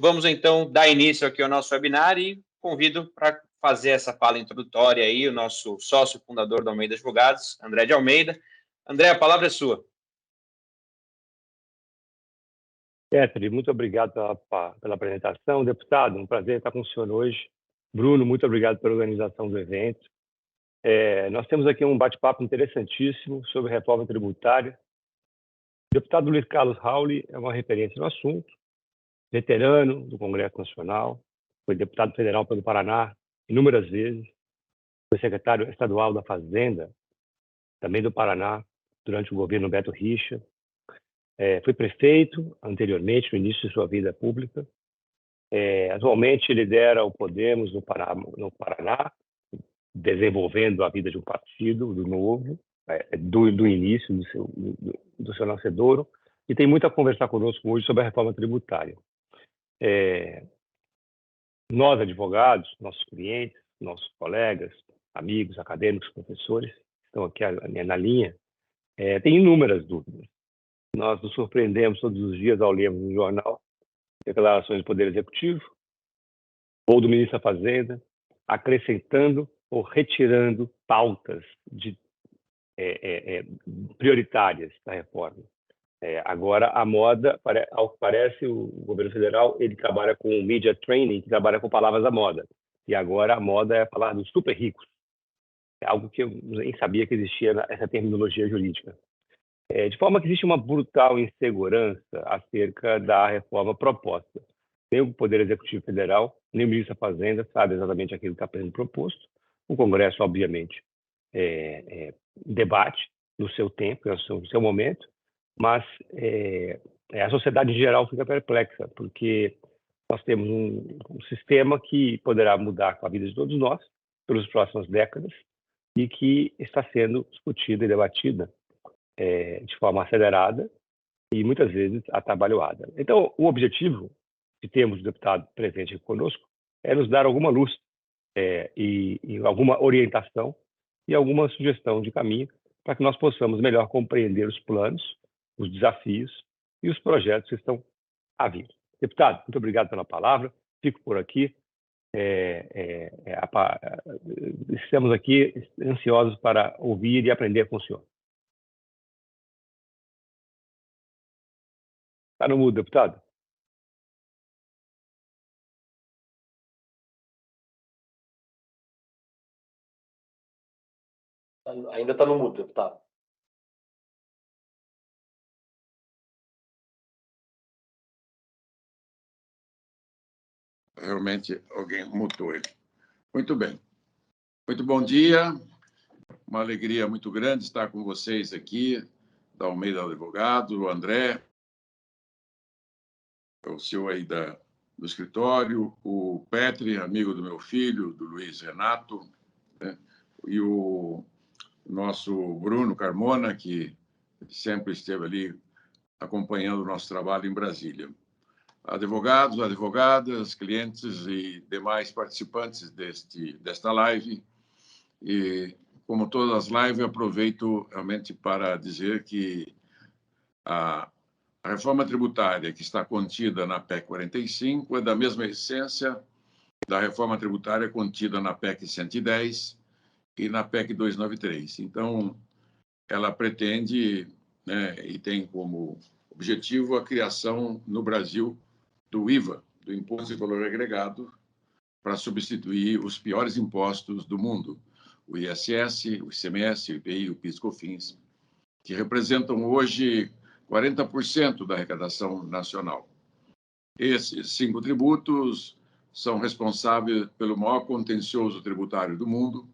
vamos então dar início aqui ao nosso webinar e convido para fazer essa fala introdutória aí o nosso sócio fundador da Almeida Advogados, André de Almeida. André, a palavra é sua. Petri, muito obrigado pela apresentação. Deputado, um prazer estar com o senhor hoje. Bruno, muito obrigado pela organização do evento. Nós temos aqui um bate-papo interessantíssimo sobre reforma tributária. O deputado Luiz Carlos Rauli é uma referência no assunto, veterano do Congresso Nacional, foi deputado federal pelo Paraná inúmeras vezes, foi secretário estadual da Fazenda, também do Paraná, durante o governo Beto Richa. Foi prefeito anteriormente, no início de sua vida pública. Atualmente lidera o Podemos no Paraná, desenvolvendo a vida de um partido do novo, do início do seu nascedouro, e tem muito a conversar conosco hoje sobre a reforma tributária. Nós, advogados, nossos clientes, nossos colegas, amigos, acadêmicos, professores, estão aqui na linha, têm inúmeras dúvidas. Nós nos surpreendemos todos os dias ao lermos no jornal declarações do Poder Executivo ou do Ministro da Fazenda, acrescentando ou retirando pautas prioritárias da reforma. Agora, a moda, ao que parece, o governo federal ele trabalha com media training, que trabalha com palavras da moda. E agora a moda é falar dos super ricos. É algo que eu nem sabia que existia essa terminologia jurídica. De forma que existe uma brutal insegurança acerca da reforma proposta. Nem o Poder Executivo Federal, nem o Ministro da Fazenda sabe exatamente aquilo que está sendo proposto. O Congresso, obviamente, debate no seu tempo, no seu momento, mas a sociedade em geral fica perplexa, porque nós temos um sistema que poderá mudar com a vida de todos nós pelas próximas décadas e que está sendo discutida e debatida de forma acelerada e muitas vezes atabalhoada. Então, o objetivo de termos o deputado presente aqui conosco é nos dar alguma luz e alguma orientação e alguma sugestão de caminho para que nós possamos melhor compreender os planos, os desafios e os projetos que estão a vir. Deputado, muito obrigado pela palavra. Fico por aqui. Estamos aqui ansiosos para ouvir e aprender com o senhor. Está no mudo, deputado? Ainda está no mudo, deputado. Realmente alguém mutou ele. Muito bem. Muito bom dia. Uma alegria muito grande estar com vocês aqui, da Almeida Advogados, o André, o CEO aí do escritório, o Petri, amigo do meu filho, do Luiz Renato, né? E o nosso Bruno Carmona, que sempre esteve ali acompanhando o nosso trabalho em Brasília. Advogados, advogadas, clientes e demais participantes desta live. E, como todas as lives, eu aproveito realmente para dizer que a reforma tributária que está contida na PEC 45 é da mesma essência da reforma tributária contida na PEC 110 e na PEC 293. Então, ela pretende, né, e tem como objetivo a criação no Brasil do IVA, do Imposto de Valor Agregado, para substituir os piores impostos do mundo, o ISS, o ICMS, o IPI, o PIS/COFINS, que representam hoje 40% da arrecadação nacional. Esses 5 tributos são responsáveis pelo maior contencioso tributário do mundo.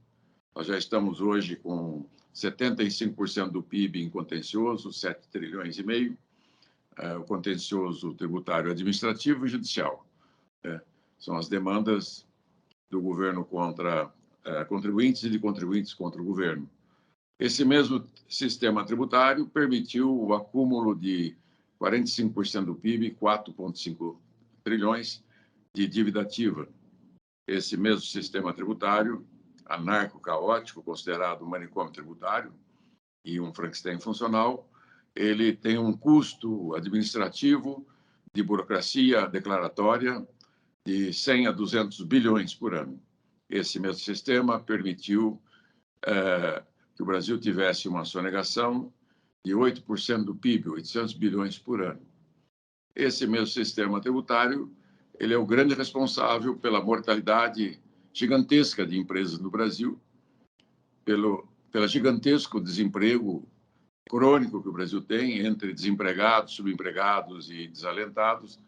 Nós já estamos hoje com 75% do PIB em contencioso, 7 trilhões e meio, o contencioso tributário administrativo e judicial. São as demandas do governo contra contribuintes e de contribuintes contra o governo. Esse mesmo sistema tributário permitiu o acúmulo de 45% do PIB, 4,5 trilhões de dívida ativa. Esse mesmo sistema tributário, anarco-caótico, considerado um manicômio tributário e um Frankenstein funcional, ele tem um custo administrativo de burocracia declaratória de 100 a 200 bilhões por ano. Esse mesmo sistema permitiu que o Brasil tivesse uma sonegação de 8% do PIB, 800 bilhões por ano. Esse mesmo sistema tributário, ele é o grande responsável pela mortalidade gigantesca de empresas no Brasil, pelo gigantesco desemprego crônico que o Brasil tem entre desempregados, subempregados e desalentados.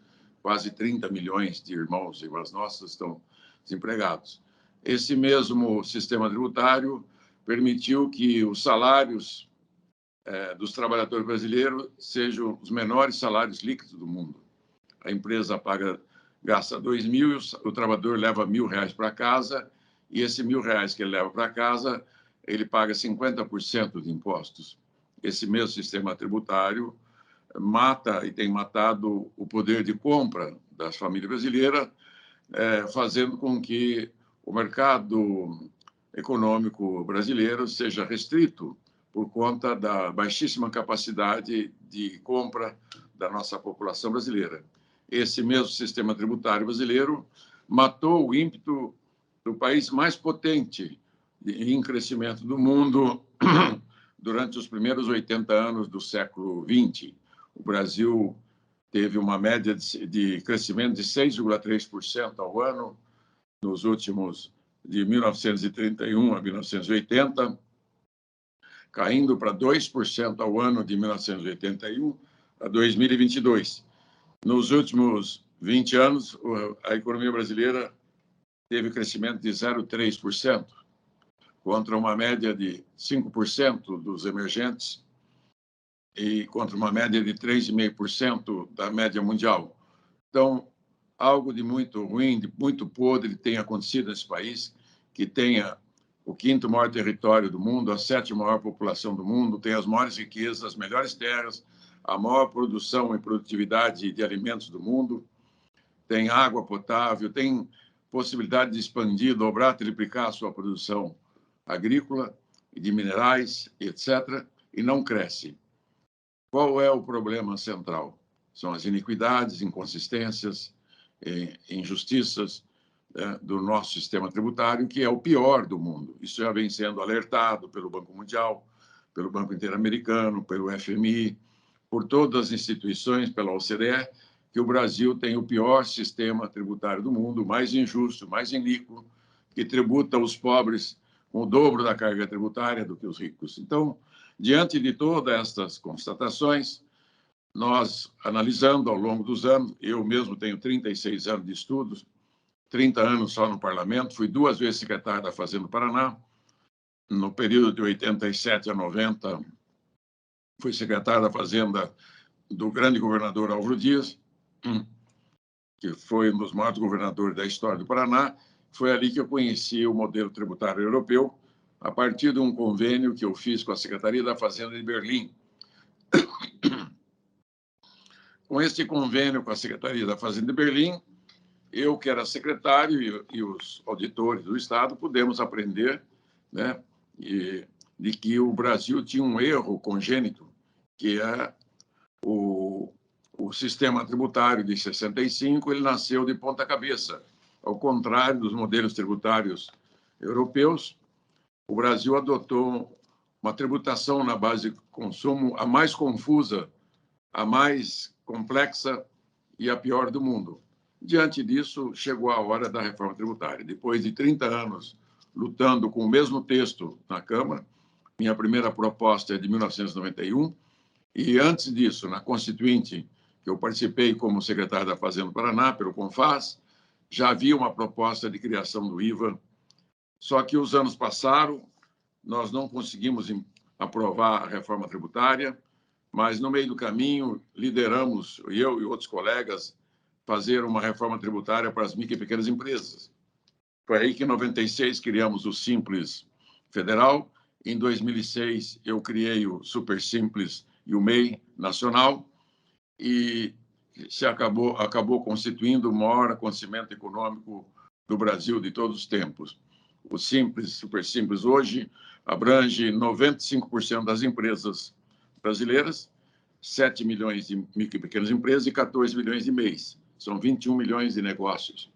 Quase 30 milhões de irmãos e irmãs nossas estão desempregados. Esse mesmo sistema tributário permitiu que os salários dos trabalhadores brasileiros sejam os menores salários líquidos do mundo. A empresa gasta 2 mil, o trabalhador leva R$1.000 para casa, e esse R$1.000 que ele leva para casa, ele paga 50% de impostos. Esse mesmo sistema tributário mata e tem matado o poder de compra das famílias brasileiras, fazendo com que o mercado econômico brasileiro seja restrito por conta da baixíssima capacidade de compra da nossa população brasileira. Esse mesmo sistema tributário brasileiro matou o ímpeto do país mais potente em crescimento do mundo durante os primeiros 80 anos do século XX. O Brasil teve uma média de crescimento de 6,3% ao ano nos últimos, de 1931 a 1980, caindo para 2% ao ano de 1981 a 2022. Nos últimos 20 anos, a economia brasileira teve crescimento de 0,3%, contra uma média de 5% dos emergentes e contra uma média de 3,5% da média mundial. Então, algo de muito ruim, de muito podre tem acontecido nesse país, que tenha o 5º maior território do mundo, a 7ª maior população do mundo, tem as maiores riquezas, as melhores terras, a maior produção e produtividade de alimentos do mundo, tem água potável, tem possibilidade de expandir, dobrar, triplicar a sua produção agrícola e de minerais, etc., e não cresce. Qual é o problema central? São as iniquidades, inconsistências, injustiças do nosso sistema tributário, que é o pior do mundo. Isso já vem sendo alertado pelo Banco Mundial, pelo Banco Interamericano, pelo FMI, por todas as instituições, pela OCDE, que o Brasil tem o pior sistema tributário do mundo, mais injusto, mais iníquo, que tributa os pobres com o dobro da carga tributária do que os ricos. Então, diante de todas estas constatações, nós, analisando ao longo dos anos, eu mesmo tenho 36 anos de estudos, 30 anos só no parlamento, fui 2 vezes secretário da Fazenda do Paraná, no período de 87 a 90, fui secretário da Fazenda do grande governador Álvaro Dias, que foi um dos maiores governadores da história do Paraná. Foi ali que eu conheci o modelo tributário europeu, a partir de um convênio que eu fiz com a Secretaria da Fazenda de Berlim. Com este convênio com a Secretaria da Fazenda de Berlim, eu, que era secretário, e os auditores do Estado, pudemos aprender, né, de que o Brasil tinha um erro congênito, que é o sistema tributário de 65, ele nasceu de ponta cabeça. Ao contrário dos modelos tributários europeus, o Brasil adotou uma tributação na base de consumo a mais confusa, a mais complexa e a pior do mundo. Diante disso, chegou a hora da reforma tributária. Depois de 30 anos lutando com o mesmo texto na Câmara, minha primeira proposta é de 1991, e antes disso, na Constituinte, que eu participei como secretário da Fazenda do Paraná, pelo CONFAS, já havia uma proposta de criação do IVA, só que os anos passaram, nós não conseguimos aprovar a reforma tributária, mas no meio do caminho lideramos, eu e outros colegas, fazer uma reforma tributária para as micro e pequenas empresas. Foi aí que, em 96, criamos o Simples Federal. Em 2006, eu criei o Super Simples e o MEI Nacional, e se acabou constituindo o maior acontecimento econômico do Brasil de todos os tempos. O Simples, Super Simples, hoje abrange 95% das empresas brasileiras, 7 milhões de micro e pequenas empresas e 14 milhões de MEIs. São 21 milhões de negócios,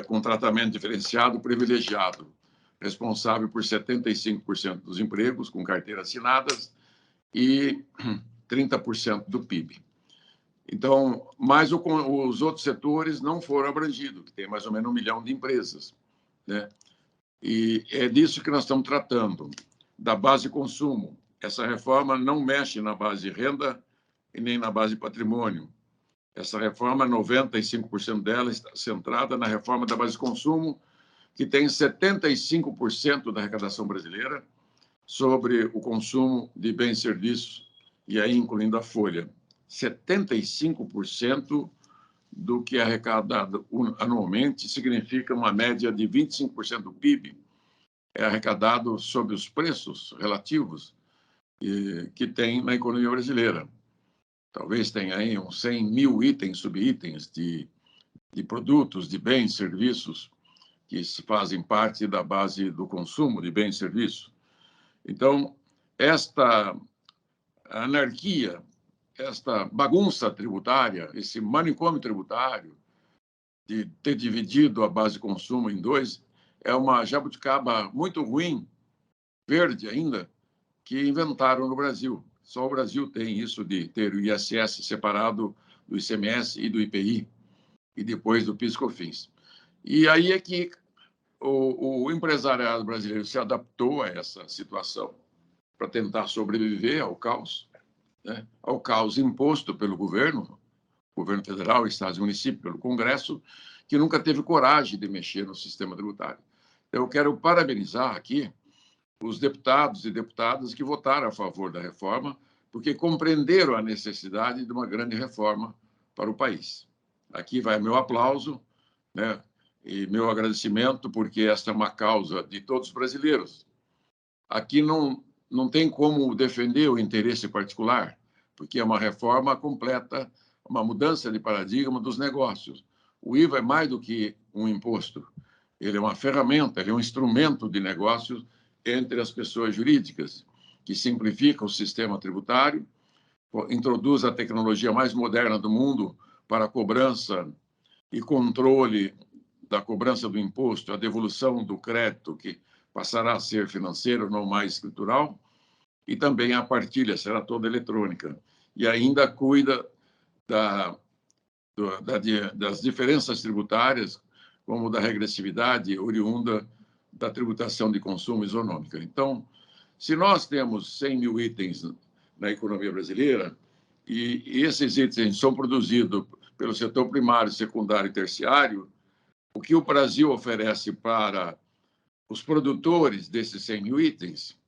com tratamento diferenciado privilegiado, responsável por 75% dos empregos com carteiras assinadas e 30% do PIB. Então, mas os outros setores não foram abrangidos, que tem mais ou menos 1 milhão de empresas, né? E é disso que nós estamos tratando, da base de consumo. Essa reforma não mexe na base de renda e nem na base de patrimônio. Essa reforma, 95% dela está centrada na reforma da base de consumo, que tem 75% da arrecadação brasileira sobre o consumo de bens e serviços, e aí incluindo a folha. 75% do que é arrecadado anualmente significa uma média de 25% do PIB é arrecadado sobre os preços relativos que tem na economia brasileira. Talvez tenha aí uns 100 mil itens, subitens de produtos, de bens e serviços que fazem parte da base do consumo de bens e serviços. Então, esta anarquia, esta bagunça tributária, esse manicômio tributário de ter dividido a base de consumo em dois, é uma jabuticaba muito ruim, verde ainda, que inventaram no Brasil. Só o Brasil tem isso de ter o ISS separado do ICMS e do IPI, e depois do PIS/COFINS. E aí é que o empresariado brasileiro se adaptou a essa situação para tentar sobreviver ao caos, né? Ao caos imposto pelo governo federal, estados e municípios, pelo Congresso, que nunca teve coragem de mexer no sistema tributário. Eu quero parabenizar aqui os deputados e deputadas que votaram a favor da reforma, porque compreenderam a necessidade de uma grande reforma para o país. Aqui vai meu aplauso, né, e meu agradecimento, porque esta é uma causa de todos os brasileiros. Aqui não tem como defender o interesse particular, porque é uma reforma completa, uma mudança de paradigma dos negócios. O IVA é mais do que um imposto. Ele é uma ferramenta, ele é um instrumento de negócios entre as pessoas jurídicas, que simplifica o sistema tributário, introduz a tecnologia mais moderna do mundo para a cobrança e controle da cobrança do imposto, a devolução do crédito, que passará a ser financeiro, não mais escritural, e também a partilha será toda eletrônica. E ainda cuida das diferenças tributárias, como da regressividade oriunda da tributação de consumo isonômica. Então, se nós temos 100 mil itens na economia brasileira, e esses itens são produzidos pelo setor primário, secundário e terciário, o que o Brasil oferece para os produtores desses 100 mil itens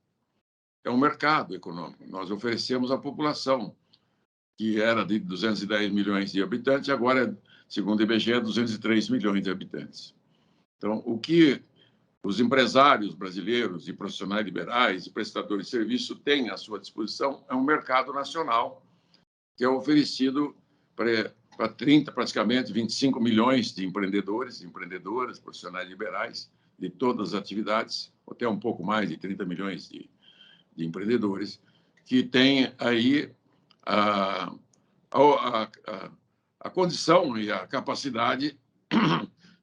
é um mercado econômico. Nós oferecemos à população, que era de 210 milhões de habitantes, agora, segundo o IBGE, é 203 milhões de habitantes. Então, o que os empresários brasileiros e profissionais liberais e prestadores de serviço têm à sua disposição é um mercado nacional que é oferecido para praticamente 25 milhões de empreendedores, empreendedoras, profissionais liberais de todas as atividades, até um pouco mais de 30 milhões de empreendedores, que têm aí a condição e a capacidade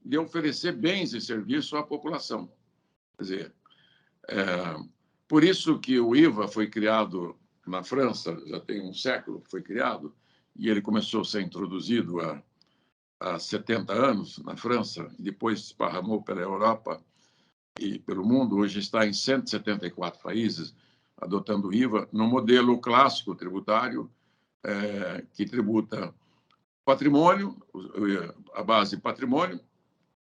de oferecer bens e serviços à população. Quer dizer, por isso que o IVA foi criado na França, já tem um século que foi criado, e ele começou a ser introduzido há 70 anos na França, e depois esparramou pela Europa e pelo mundo. Hoje está em 174 países adotando o IVA no modelo clássico tributário, que tributa patrimônio, a base patrimônio,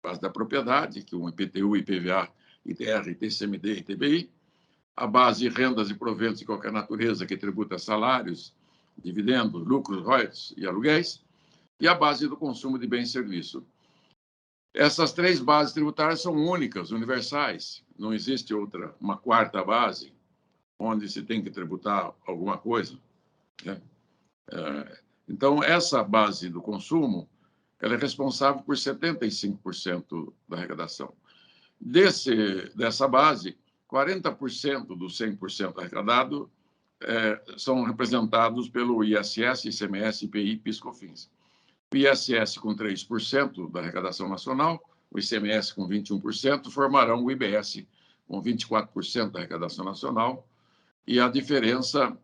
a base da propriedade, que é o IPTU, IPVA, ITR, ITCMD e ITBI, a base de rendas e proventos de qualquer natureza, que tributa salários, dividendos, lucros, royalties e aluguéis, e a base do consumo de bens e serviços. Essas três bases tributárias são únicas, universais. Não existe uma quarta base, onde se tem que tributar alguma coisa, né? Então, essa base do consumo ela é responsável por 75% da arrecadação. Dessa base, 40% dos 100% arrecadado são representados pelo ISS, ICMS, IPI, PIS/COFINS. O ISS com 3% da arrecadação nacional, o ICMS com 21%, formarão o IBS com 24% da arrecadação nacional, e a diferença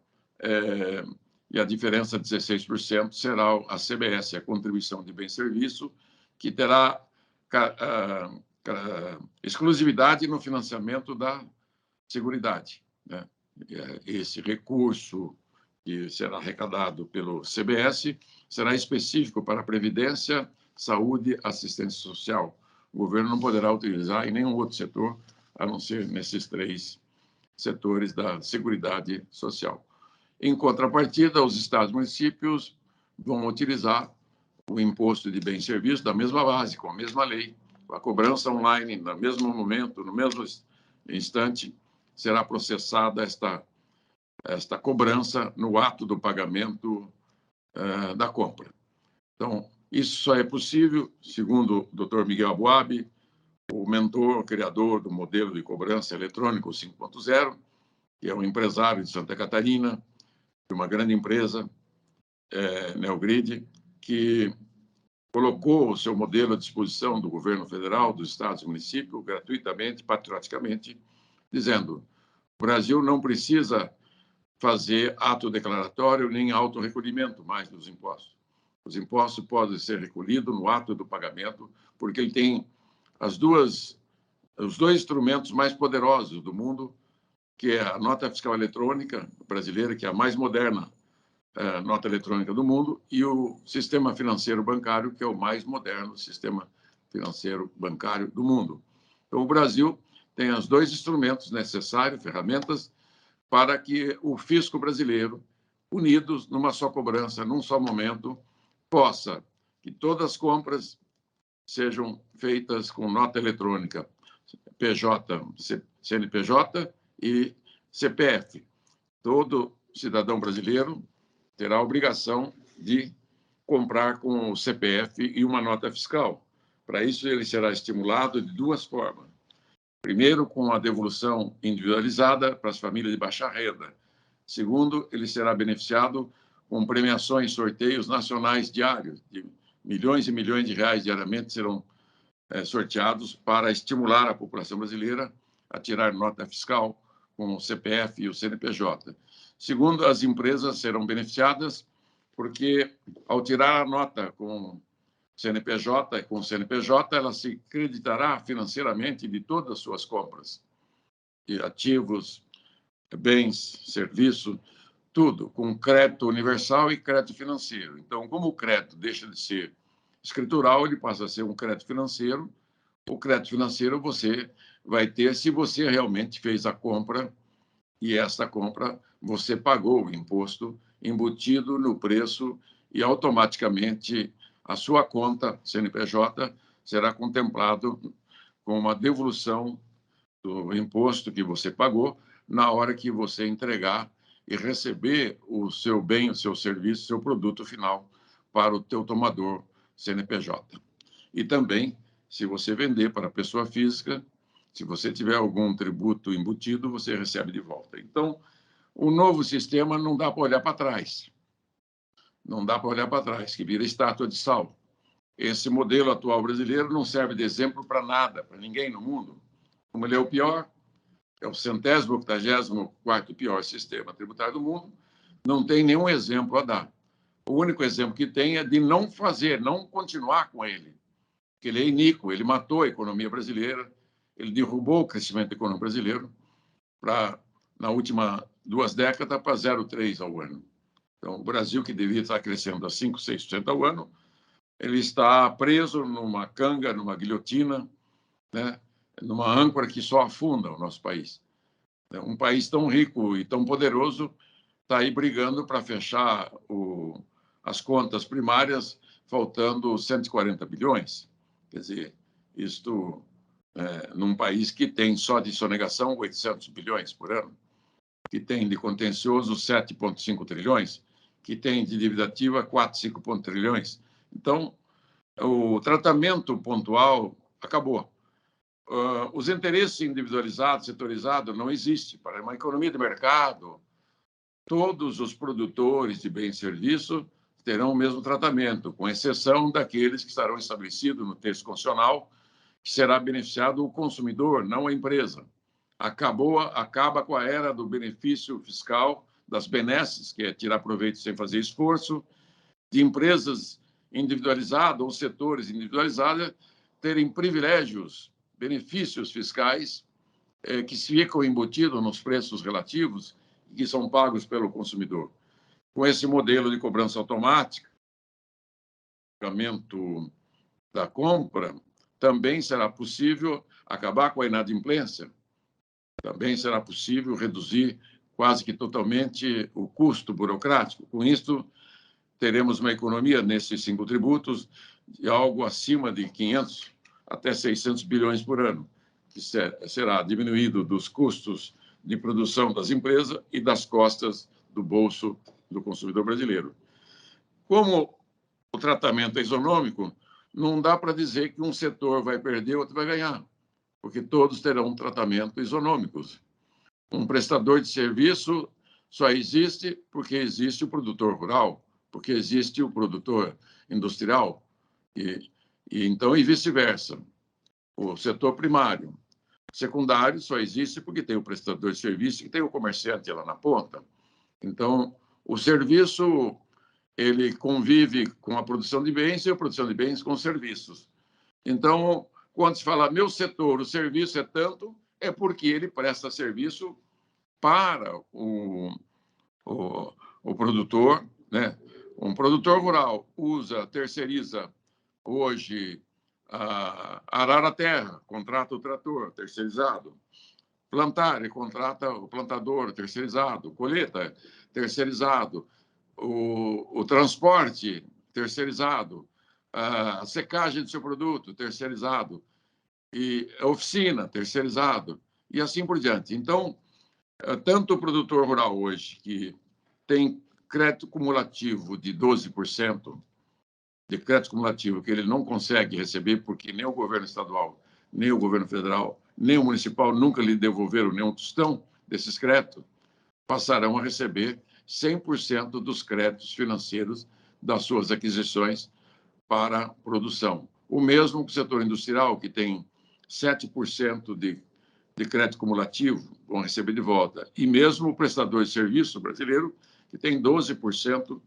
16% será a CBS, a contribuição de bem e serviço, que terá exclusividade no financiamento da Seguridade, né? Esse recurso que será arrecadado pelo CBS será específico para a Previdência, Saúde e Assistência Social. O governo não poderá utilizar em nenhum outro setor, a não ser nesses 3 setores da Seguridade Social. Em contrapartida, os estados e municípios vão utilizar o imposto de bens e serviços da mesma base, com a mesma lei, a cobrança online, no mesmo momento, no mesmo instante, será processada esta cobrança no ato do pagamento da compra. Então, isso só é possível, segundo o Dr. Miguel Aboab, o mentor, criador do modelo de cobrança eletrônico 5.0, que é um empresário de Santa Catarina, de uma grande empresa, Neogrid, que colocou o seu modelo à disposição do governo federal, dos estados e municípios, gratuitamente, patrioticamente, dizendo: o Brasil não precisa fazer ato declaratório nem autorrecolhimento mais dos impostos. Os impostos podem ser recolhidos no ato do pagamento, porque ele tem os dois instrumentos mais poderosos do mundo, que é a nota fiscal eletrônica brasileira, que é a mais moderna nota eletrônica do mundo, e o sistema financeiro bancário, que é o mais moderno sistema financeiro bancário do mundo. Então, o Brasil tem os 2 instrumentos necessários, ferramentas, para que o fisco brasileiro, unidos numa só cobrança, num só momento, possa que todas as compras sejam feitas com nota eletrônica, PJ, CNPJ e CPF. Todo cidadão brasileiro terá a obrigação de comprar com o CPF e uma nota fiscal. Para isso, ele será estimulado de 2 formas. Primeiro, com a devolução individualizada para as famílias de baixa renda. Segundo, ele será beneficiado com premiações, sorteios nacionais diários, de milhões e milhões de reais diariamente serão sorteados para estimular a população brasileira a tirar nota fiscal com o CPF e o CNPJ. Segundo, as empresas serão beneficiadas porque, ao tirar a nota com CNPJ, ela se creditará financeiramente de todas as suas compras, de ativos, bens, serviços, tudo, com crédito universal e crédito financeiro. Então, como o crédito deixa de ser escritural, ele passa a ser um crédito financeiro. O crédito financeiro você vai ter se você realmente fez a compra, e essa compra você pagou o imposto embutido no preço, e automaticamente a sua conta CNPJ será contemplado com uma devolução do imposto que você pagou na hora que você entregar e receber o seu bem, o seu serviço, o seu produto final para o teu tomador CNPJ. E também, se você vender para a pessoa física, se você tiver algum tributo embutido, você recebe de volta. Então, o novo sistema não dá para olhar para trás. Não dá para olhar para trás, que vira estátua de sal. Esse modelo atual brasileiro não serve de exemplo para nada, para ninguém no mundo. Como ele é o pior, é o 184º pior sistema tributário do mundo, não tem nenhum exemplo a dar. O único exemplo que tem é de não fazer, não continuar com ele, porque ele é iníquo, ele matou a economia brasileira, ele derrubou o crescimento econômico brasileiro na última 2 décadas, para 0,3% ao ano. Então, o Brasil, que devia estar crescendo a 5%, 6% ao ano, ele está preso numa canga, numa guilhotina, né? Numa âncora que só afunda o nosso país. Um país tão rico e tão poderoso está aí brigando para fechar as contas primárias, faltando 140 bilhões. Quer dizer, isto num país que tem só de sonegação 800 bilhões por ano, que tem de contencioso 7,5 trilhões, que tem de dívida ativa 4, 5 trilhões. Então, o tratamento pontual acabou. Os interesses individualizados, setorizados, não existem. Para uma economia de mercado, todos os produtores de bens e serviços terão o mesmo tratamento, com exceção daqueles que estarão estabelecidos no texto constitucional, que será beneficiado o consumidor, não a empresa. Acaba com a era do benefício fiscal, das benesses, que é tirar proveito sem fazer esforço, de empresas individualizadas ou setores individualizados terem privilégios, benefícios fiscais que ficam embutidos nos preços relativos e que são pagos pelo consumidor. Com esse modelo de cobrança automática, pagamento da compra, também será possível acabar com a inadimplência, também será possível reduzir quase que totalmente o custo burocrático. Com isso, teremos uma economia nesses 5 tributos de algo acima de 500 até 600 bilhões por ano, que será diminuído dos custos de produção das empresas e das costas do bolso do consumidor brasileiro. Como o tratamento é isonômico, não dá para dizer que um setor vai perder, outro vai ganhar, porque todos terão tratamento isonômicos. Um prestador de serviço só existe porque existe o produtor rural, porque existe o produtor industrial, e vice-versa. O setor primário. Secundário só existe porque tem o prestador de serviço e tem o comerciante lá na ponta. Então, o serviço ele convive com a produção de bens e a produção de bens com serviços. Então, quando se fala meu setor, o serviço é tanto, é porque ele presta serviço para o produtor, né? Um produtor rural terceiriza hoje arar a terra, contrata o trator terceirizado. Plantar, ele contrata o plantador terceirizado. Colheita, terceirizado. O transporte, terceirizado. A secagem do seu produto, terceirizado. E a oficina, terceirizado. E assim por diante. Então, tanto o produtor rural hoje, que tem crédito cumulativo de 12%, de crédito cumulativo que ele não consegue receber, porque nem o governo estadual, nem o governo federal, nem o municipal nunca lhe devolveram nenhum tostão desses créditos, passarão a receber 100% dos créditos financeiros das suas aquisições para produção. O mesmo com o setor industrial, que tem 7% de crédito cumulativo, vão receber de volta. E mesmo o prestador de serviço brasileiro, que tem 12%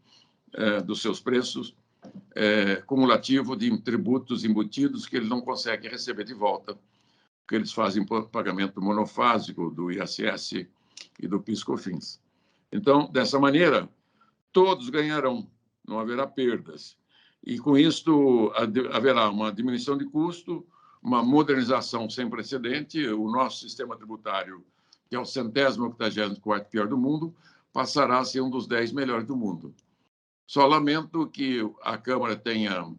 dos seus preços cumulativo de tributos embutidos que ele não consegue receber de volta, porque eles fazem pagamento monofásico do ISS e do PIS/COFINS. Então, dessa maneira, todos ganharão, não haverá perdas. E, com isto, haverá uma diminuição de custo, uma modernização sem precedente. O nosso sistema tributário, que é o 184º pior do mundo, passará a ser um dos 10 melhores do mundo. Só lamento que a Câmara tenha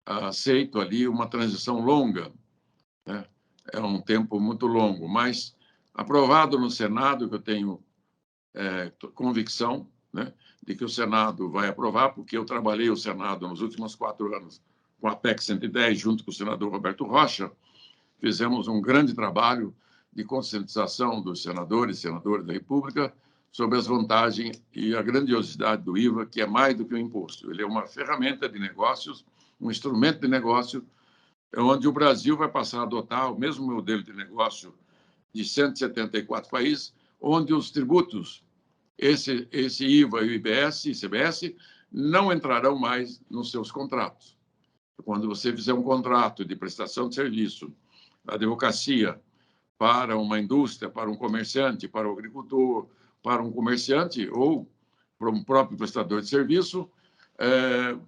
aceito ali uma transição longa, né? É um tempo muito longo, mas aprovado no Senado, que eu tenho convicção, né, de que o Senado vai aprovar, porque eu trabalhei o Senado nos últimos 4 anos com a PEC 110, junto com o senador Roberto Rocha. Fizemos um grande trabalho de conscientização dos senadores e senadoras da República sobre as vantagens e a grandiosidade do IVA, que é mais do que um imposto. Ele é uma ferramenta de negócios, um instrumento de negócio, onde o Brasil vai passar a adotar o mesmo modelo de negócio de 174 países, onde os tributos, esse IVA e o IBS e CBS, não entrarão mais nos seus contratos. Quando você fizer um contrato de prestação de serviço, advocacia, para uma indústria, para um comerciante, para o agricultor, para um comerciante ou para um próprio prestador de serviço,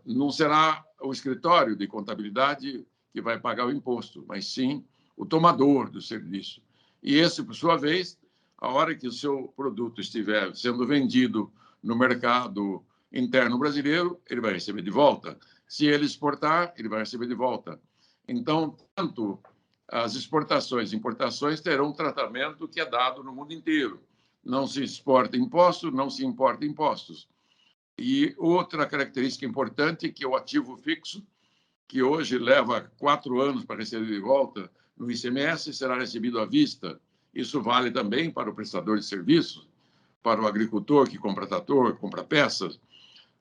não será o escritório de contabilidade que vai pagar o imposto, mas sim o tomador do serviço. E esse, por sua vez, a hora que o seu produto estiver sendo vendido no mercado interno brasileiro, ele vai receber de volta. Se ele exportar, ele vai receber de volta. Então, tanto as exportações e importações terão um tratamento que é dado no mundo inteiro. Não se exporta impostos, não se importa impostos. E outra característica importante, que é o ativo fixo, que hoje leva 4 anos para receber de volta no ICMS, será recebido à vista. Isso vale também para o prestador de serviços, para o agricultor que compra trator, compra peças.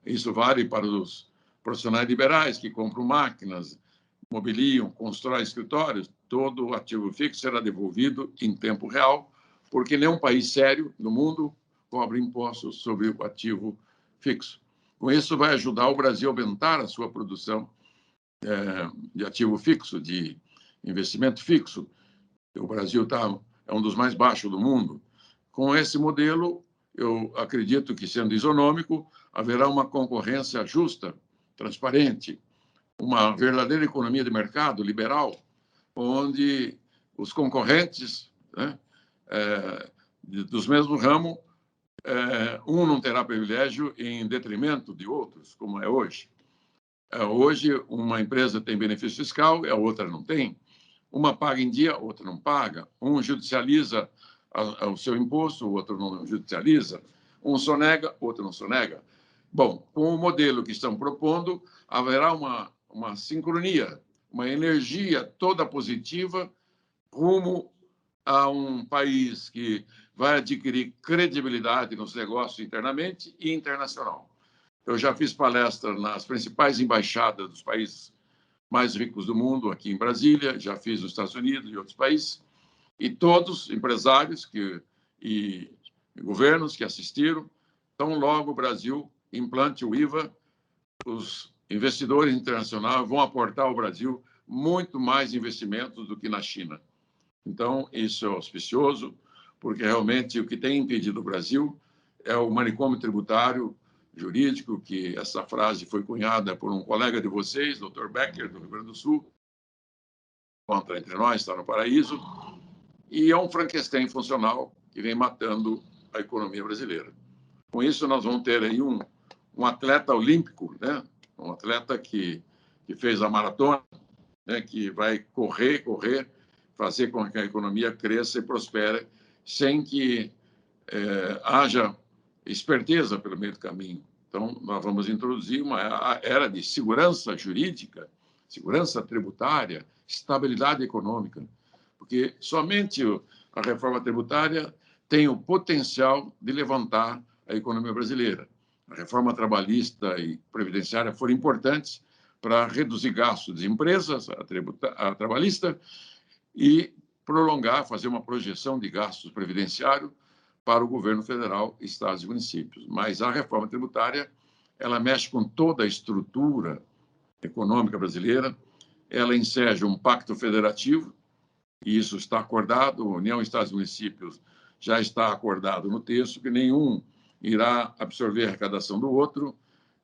Isso vale para os profissionais liberais que compram máquinas, mobiliam, constroem escritórios. Todo o ativo fixo será devolvido em tempo real, porque nenhum país sério no mundo cobra impostos sobre o ativo fixo. Com isso, vai ajudar o Brasil a aumentar a sua produção de ativo fixo, de investimento fixo. O Brasil é um dos mais baixos do mundo. Com esse modelo, eu acredito que, sendo isonômico, haverá uma concorrência justa, transparente, uma verdadeira economia de mercado liberal, onde os concorrentes, né, dos mesmos ramos, um não terá privilégio em detrimento de outros, como é hoje. Hoje, uma empresa tem benefício fiscal e a outra não tem. Uma paga em dia, a outra não paga. Um judicializa o seu imposto, o outro não judicializa. Um sonega, o outro não sonega. Bom, com o modelo que estão propondo, haverá uma sincronia, uma energia toda positiva rumo a um país que vai adquirir credibilidade nos negócios internamente e internacional. Eu já fiz palestra nas principais embaixadas dos países mais ricos do mundo, aqui em Brasília, já fiz nos Estados Unidos e outros países, e todos empresários e governos que assistiram, tão logo o Brasil implante o IVA, os investidores internacionais vão aportar ao Brasil muito mais investimentos do que na China. Então, isso é auspicioso, porque realmente o que tem impedido o Brasil é o manicômio tributário jurídico, que essa frase foi cunhada por um colega de vocês, Dr. Becker, do Rio Grande do Sul, contra entre nós, está no paraíso, e é um Frankenstein funcional que vem matando a economia brasileira. Com isso, nós vamos ter aí um atleta olímpico, né? Um atleta que fez a maratona, né? Que vai correr, fazer com que a economia cresça e prospere, sem que haja esperteza pelo meio do caminho. Então, nós vamos introduzir uma era de segurança jurídica, segurança tributária, estabilidade econômica, porque somente a reforma tributária tem o potencial de levantar a economia brasileira. A reforma trabalhista e previdenciária foram importantes para reduzir gastos das empresas, a trabalhista, e prolongar, fazer uma projeção de gastos previdenciários para o governo federal, estados e municípios. Mas a reforma tributária, ela mexe com toda a estrutura econômica brasileira, ela enseja um pacto federativo, e isso está acordado, União, estados e municípios já está acordado no texto, que nenhum irá absorver a arrecadação do outro,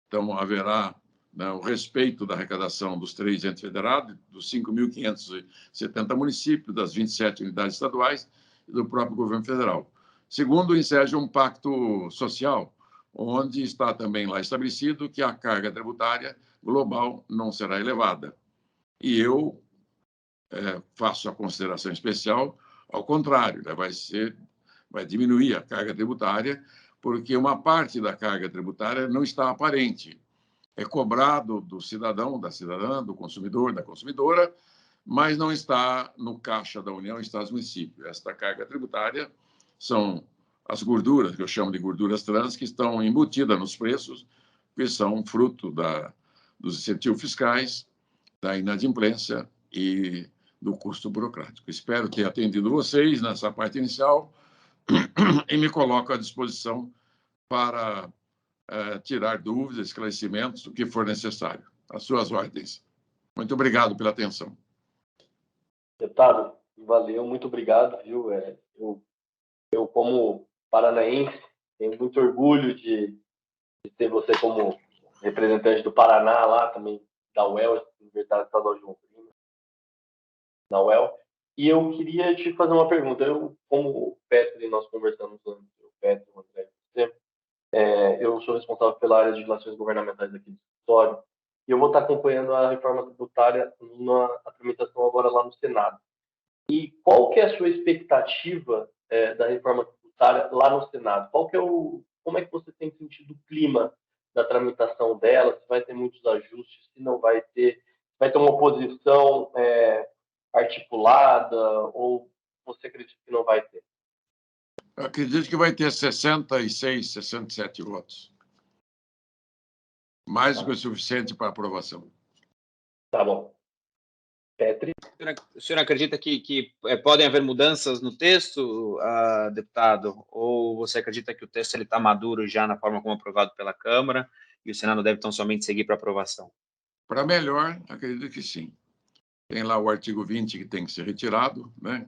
então haverá, né, o respeito da arrecadação dos 3 entes federados, dos 5.570 municípios, das 27 unidades estaduais e do próprio governo federal. Segundo, enseja um pacto social, onde está também lá estabelecido que a carga tributária global não será elevada. E eu faço a consideração especial ao contrário, né? Vai diminuir a carga tributária, porque uma parte da carga tributária não está aparente. É cobrado do cidadão, da cidadã, do consumidor, da consumidora, mas não está no caixa da União, Estados e Municípios. Esta carga tributária são as gorduras, que eu chamo de gorduras trans, que estão embutidas nos preços, que são fruto dos incentivos fiscais, da inadimplência e do custo burocrático. Espero ter atendido vocês nessa parte inicial e me coloco à disposição para tirar dúvidas, esclarecimentos, o que for necessário. Às suas ordens. Muito obrigado pela atenção. Deputado, valeu, muito obrigado, viu? Eu como paranaense, tenho muito orgulho de ter você como representante do Paraná lá, também da UEL, Universidade Estadual João Primo, da UEL. E eu queria te fazer uma pergunta. Eu, como o Petri, nós conversamos antes, o Petri, o André, eu sou responsável pela área de relações governamentais aqui do escritório, e eu vou estar acompanhando a reforma tributária a tramitação agora lá no Senado. E qual que é a sua expectativa da reforma tributária lá no Senado? Como é que você tem sentido o clima da tramitação dela? Se vai ter muitos ajustes, se não vai ter uma oposição articulada, ou você acredita que não vai ter? Eu acredito que vai ter 66, 67 votos. Mais do que o suficiente para aprovação. Tá bom. Petri? O senhor acredita que podem haver mudanças no texto, deputado? Ou você acredita que o texto está maduro já na forma como aprovado pela Câmara e o Senado deve tão somente seguir para aprovação? Para melhor, acredito que sim. Tem lá o artigo 20 que tem que ser retirado, né,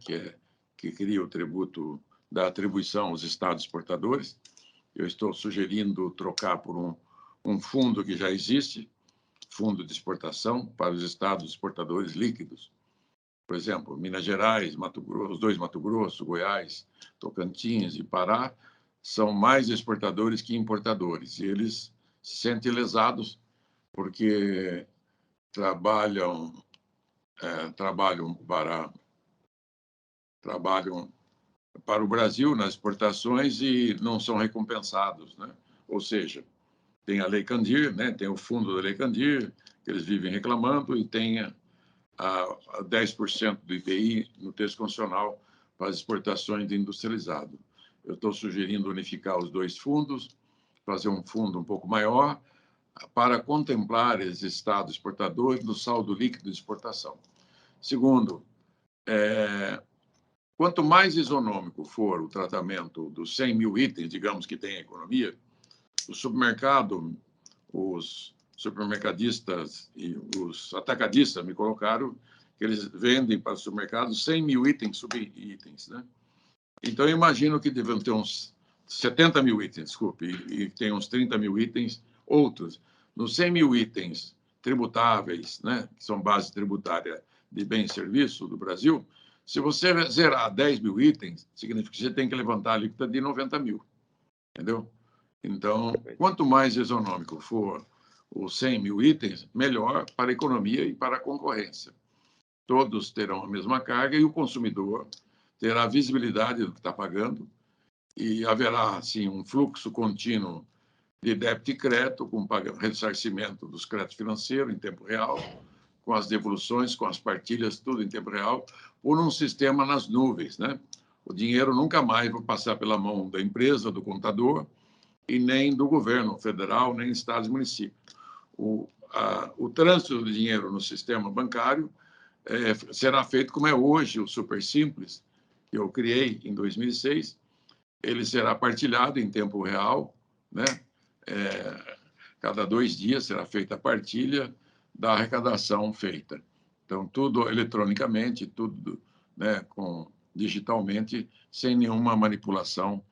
que cria o tributo da atribuição aos estados exportadores. Eu estou sugerindo trocar por um fundo que já existe, fundo de exportação para os estados exportadores líquidos. Por exemplo, Minas Gerais, Mato Grosso, os dois Mato Grosso, Goiás, Tocantins e Pará são mais exportadores que importadores. E eles se sentem lesados porque trabalham para o Brasil nas exportações e não são recompensados, né? Ou seja, tem a Lei Candir, né? Tem o fundo da Lei Candir, que eles vivem reclamando, e tem a 10% do IPI no texto constitucional para as exportações de industrializado. Eu estou sugerindo unificar os dois fundos, fazer um fundo um pouco maior, para contemplar esses estados exportadores no saldo líquido de exportação. Segundo, quanto mais isonômico for o tratamento dos 100 mil itens, digamos, que tem a economia, o supermercado, os supermercadistas e os atacadistas me colocaram que eles vendem para os supermercados 100 mil itens, subitens, né? Então, eu imagino que devem ter uns 70 mil itens, desculpe, e tem uns 30 mil itens outros. Nos 100 mil itens tributáveis, né, que são base tributária de bem e serviço do Brasil, se você zerar 10 mil itens, significa que você tem que levantar a alíquota de 90 mil, entendeu? Então, quanto mais isonômico for os 100 mil itens, melhor para a economia e para a concorrência. Todos terão a mesma carga e o consumidor terá visibilidade do que está pagando e haverá, assim, um fluxo contínuo de débito e crédito, com ressarcimento dos créditos financeiros em tempo real, com as devoluções, com as partilhas, tudo em tempo real, por um sistema nas nuvens, né? O dinheiro nunca mais vai passar pela mão da empresa, do contador, e nem do governo federal, nem estados e municípios. O trânsito de dinheiro no sistema bancário será feito como é hoje, o Super Simples, que eu criei em 2006. Ele será partilhado em tempo real, né? Cada 2 dias será feita a partilha da arrecadação feita. Então, tudo eletronicamente, tudo, né, digitalmente, sem nenhuma manipulação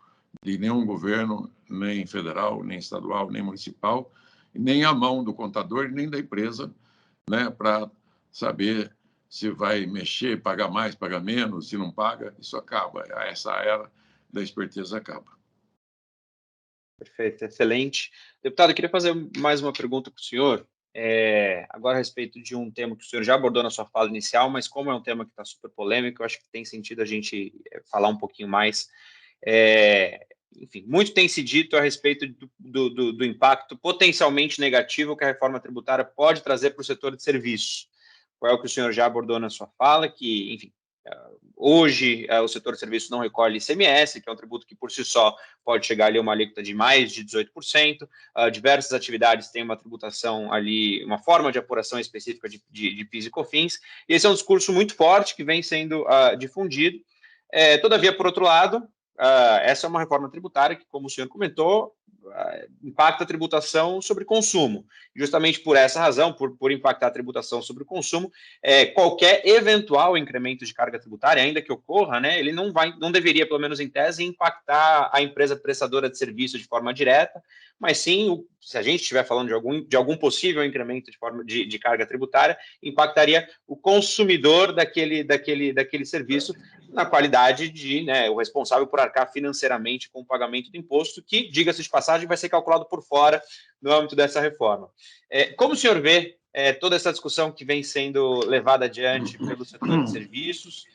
de nenhum governo, nem federal, nem estadual, nem municipal, nem a mão do contador, nem da empresa, né, para saber se vai mexer, pagar mais, pagar menos, se não paga, isso acaba. Essa era da esperteza acaba. Perfeito, excelente. Deputado, eu queria fazer mais uma pergunta para o senhor, agora a respeito de um tema que o senhor já abordou na sua fala inicial, mas como é um tema que está super polêmico, eu acho que tem sentido a gente falar um pouquinho mais. Enfim, muito tem se dito a respeito do impacto potencialmente negativo que a reforma tributária pode trazer para o setor de serviços. Qual é o que o senhor já abordou na sua fala, que, enfim, hoje o setor de serviços não recolhe ICMS, que é um tributo que por si só pode chegar ali a uma alíquota de mais de 18%. Diversas atividades têm uma tributação ali, uma forma de apuração específica de PIS e COFINS, e esse é um discurso muito forte que vem sendo difundido. Todavia, por outro lado, essa é uma reforma tributária que, como o senhor comentou, impacta a tributação sobre consumo. Justamente por essa razão, por impactar a tributação sobre o consumo, qualquer eventual incremento de carga tributária, ainda que ocorra, né, ele não deveria, pelo menos em tese, impactar a empresa prestadora de serviço de forma direta, mas sim, se a gente estiver falando de algum possível incremento de carga tributária, impactaria o consumidor daquele serviço, na qualidade de, né, o responsável por arcar financeiramente com o pagamento do imposto, que, diga-se de passagem, vai ser calculado por fora no âmbito dessa reforma. Como o senhor vê toda essa discussão que vem sendo levada adiante pelo setor de serviços,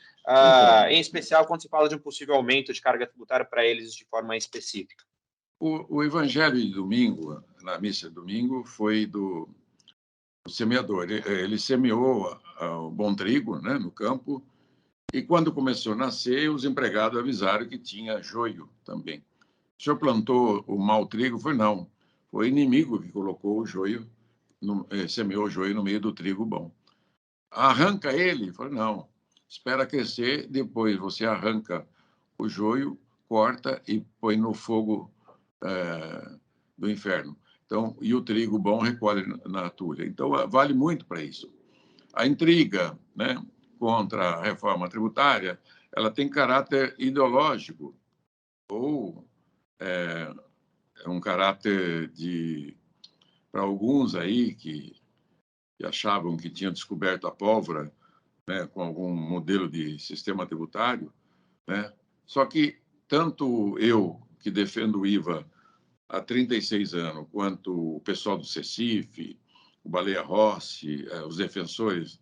em especial quando se fala de um possível aumento de carga tributária para eles de forma específica? O evangelho de domingo, na missa de domingo, foi do semeador. Ele semeou o bom trigo, né, no campo, E quando começou a nascer, os empregados avisaram que tinha joio também. O senhor plantou o mau trigo? Foi não. Foi inimigo que colocou o joio, semeou o joio no meio do trigo bom. Arranca ele? Falei, não. Espera crescer, depois você arranca o joio, corta e põe no fogo do inferno. Então, e o trigo bom recolhe na tulha. Então, vale muito para isso. A intriga, né, contra a reforma tributária, ela tem caráter ideológico ou é um caráter de, para alguns aí que achavam que tinham descoberto a pólvora, né, com algum modelo de sistema tributário, né? Só que tanto eu, que defendo o IVA há 36 anos, quanto o pessoal do CECIF, o Baleia Rossi, os defensores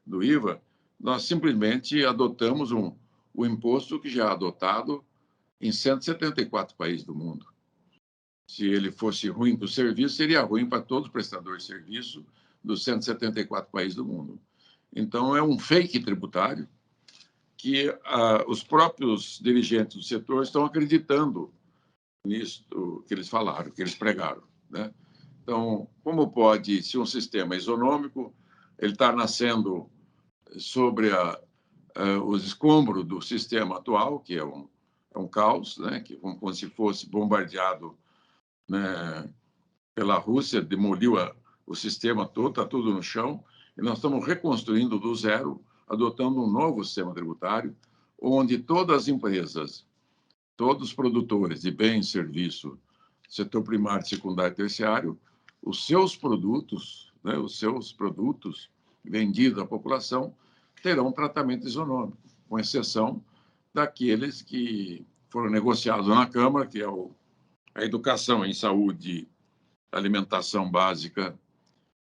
do IVA, nós simplesmente adotamos o imposto que já é adotado em 174 países do mundo. Se ele fosse ruim para o serviço, seria ruim para todos os prestadores de serviço dos 174 países do mundo. Então, é um fake tributário que os próprios dirigentes do setor estão acreditando nisso que eles falaram, que eles pregaram, né? Então, como pode, se um sistema isonômico, ele está nascendo sobre os escombros do sistema atual, que é um caos, né? Que como se fosse bombardeado, né, pela Rússia, demoliu o sistema todo, está tudo no chão, e nós estamos reconstruindo do zero, adotando um novo sistema tributário, onde todas as empresas, todos os produtores de bens e serviços, setor primário, secundário e terciário, os seus produtos, né, vendidos à população, terão tratamento isonômico, com exceção daqueles que foram negociados na Câmara, que é a educação em saúde, alimentação básica,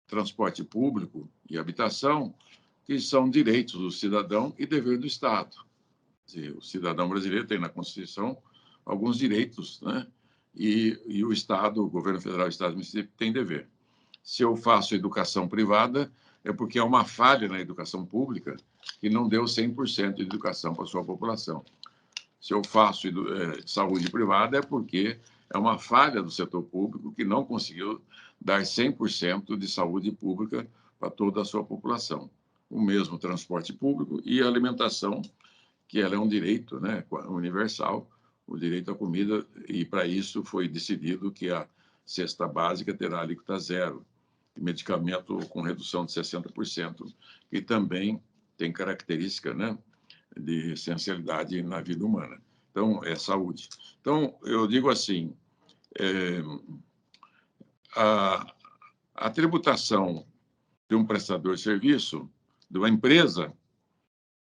transporte público e habitação, que são direitos do cidadão e dever do Estado. O cidadão brasileiro tem na Constituição alguns direitos, né? E o Estado, o governo federal, o Estado e o município têm dever. Se eu faço educação privada, é porque há uma falha na educação pública que não deu 100% de educação para a sua população. Se eu faço saúde privada, é porque é uma falha do setor público que não conseguiu dar 100% de saúde pública para toda a sua população. O mesmo transporte público e a alimentação, que ela é um direito, né, universal, o direito à comida, e para isso foi decidido que a cesta básica terá alíquota zero, e medicamento com redução de 60%, que também tem característica, né, de essencialidade na vida humana. Então, é saúde. Então, eu digo assim, a tributação de um prestador de serviço, de uma empresa,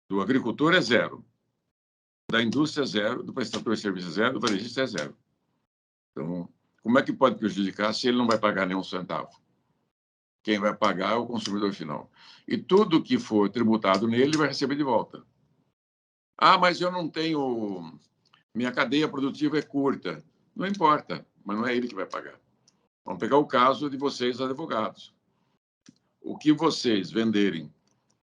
do agricultor é zero, da indústria é zero, do prestador de serviço é zero, do varejista é zero. Então, como é que pode prejudicar se ele não vai pagar nenhum centavo? Quem vai pagar é o consumidor final. E tudo que for tributado nele, ele vai receber de volta. Ah, mas eu não tenho... Minha cadeia produtiva é curta. Não importa, mas não é ele que vai pagar. Vamos pegar o caso de vocês, advogados. O que vocês venderem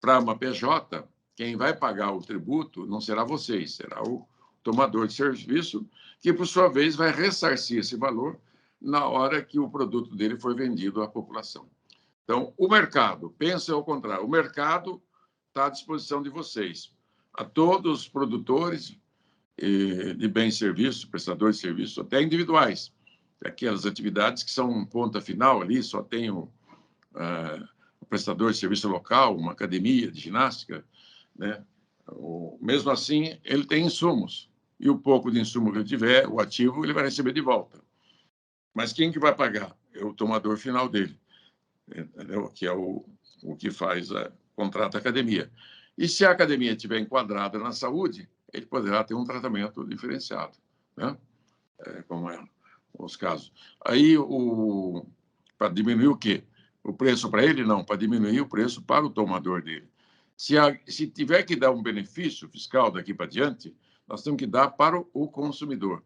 para uma PJ, quem vai pagar o tributo não será vocês, será o tomador de serviço, que, por sua vez, vai ressarcir esse valor na hora que o produto dele for vendido à população. Então, o mercado, pensa ao contrário, o mercado está à disposição de vocês, a todos os produtores de bens e serviços, prestadores de serviços, até individuais, aquelas atividades que são ponta final ali, só tem o prestador de serviço local, uma academia de ginástica, né? Mesmo assim, ele tem insumos, e o pouco de insumo que ele tiver, o ativo, ele vai receber de volta. Mas quem que vai pagar? É o tomador final dele, entendeu? Que é o que contrata a academia. E se a academia estiver enquadrada na saúde, ele poderá ter um tratamento diferenciado, né? Como é os casos. Aí, para diminuir o quê? O preço para ele? Não, para diminuir o preço para o tomador dele. Se tiver que dar um benefício fiscal daqui para diante, nós temos que dar para o consumidor.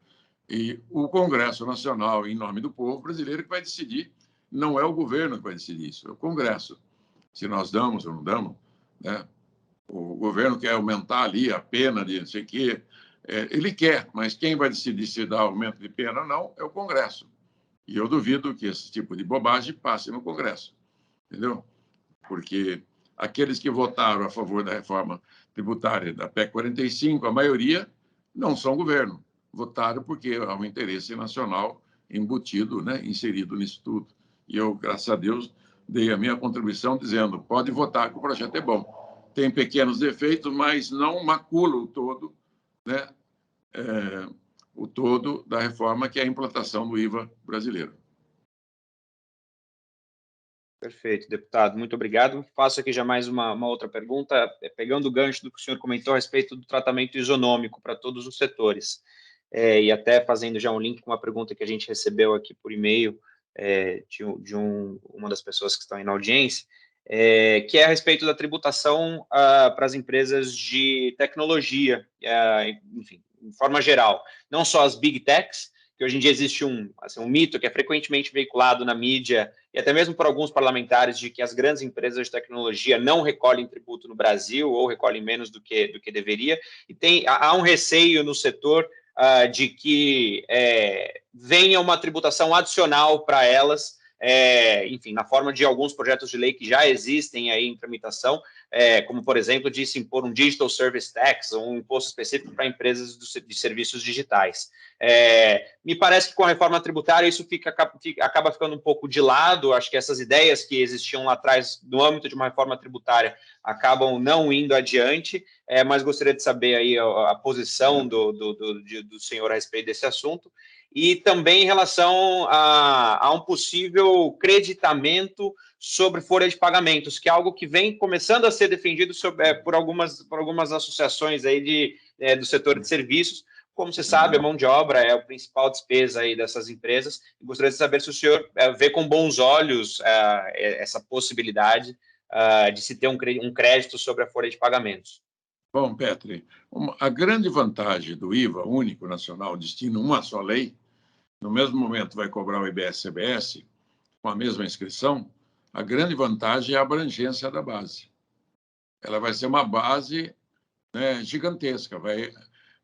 E o Congresso Nacional, em nome do povo brasileiro, que vai decidir, não é o governo que vai decidir isso, é o Congresso. Se nós damos ou não damos, né? O governo quer aumentar ali a pena de não sei o quê. Ele quer, mas quem vai decidir se dá aumento de pena ou não é o Congresso. E eu duvido que esse tipo de bobagem passe no Congresso, entendeu? Porque aqueles que votaram a favor da reforma tributária da PEC 45, a maioria não são governo. Votaram porque há um interesse nacional embutido, né, inserido nisso tudo. E eu, graças a Deus, dei a minha contribuição dizendo, pode votar que o projeto é bom. Tem pequenos defeitos, mas não macula o todo, né, o todo da reforma, que é a implantação do IVA brasileiro. Perfeito, deputado, muito obrigado. Faço aqui já mais uma outra pergunta, pegando o gancho do que o senhor comentou a respeito do tratamento isonômico para todos os setores, e até fazendo já um link com uma pergunta que a gente recebeu aqui por e-mail de uma das pessoas que estão aí na audiência, que é a respeito da tributação para as empresas de tecnologia, enfim, de forma geral, não só as big techs, que hoje em dia existe um mito que é frequentemente veiculado na mídia e até mesmo por alguns parlamentares de que as grandes empresas de tecnologia não recolhem tributo no Brasil ou recolhem menos do que deveria, e há um receio no setor de que venha uma tributação adicional para elas, enfim, na forma de alguns projetos de lei que já existem aí em tramitação, como, por exemplo, de se impor um Digital Service Tax, um imposto específico para empresas de serviços digitais. Me parece que com a reforma tributária isso acaba ficando um pouco de lado. Acho que essas ideias que existiam lá atrás no âmbito de uma reforma tributária acabam não indo adiante, mas gostaria de saber aí a posição do senhor a respeito desse assunto. E também em relação a um possível creditamento sobre folha de pagamentos, que é algo que vem começando a ser defendido por algumas associações aí do setor de serviços. Como você sabe, a mão de obra é a principal despesa aí dessas empresas. E gostaria de saber se o senhor vê com bons olhos essa possibilidade de se ter um crédito sobre a folha de pagamentos. Bom, Petri, a grande vantagem do IVA único nacional, destino uma só lei, no mesmo momento vai cobrar o IBS-CBS, com a mesma inscrição, a grande vantagem é a abrangência da base. Ela vai ser uma base, né, gigantesca,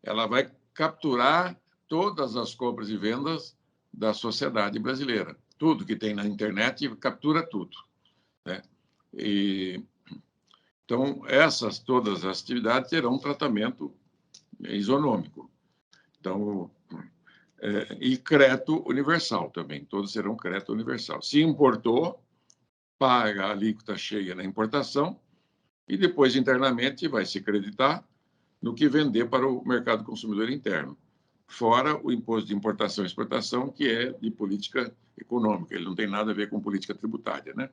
ela vai capturar todas as compras e vendas da sociedade brasileira. Tudo que tem na internet captura tudo, né? Então, todas as atividades terão um tratamento isonômico. Então, e crédito universal também, todos serão crédito universal. Se importou, paga a alíquota cheia na importação e depois, internamente, vai se creditar no que vender para o mercado consumidor interno. Fora o imposto de importação e exportação, que é de política econômica, ele não tem nada a ver com política tributária, né?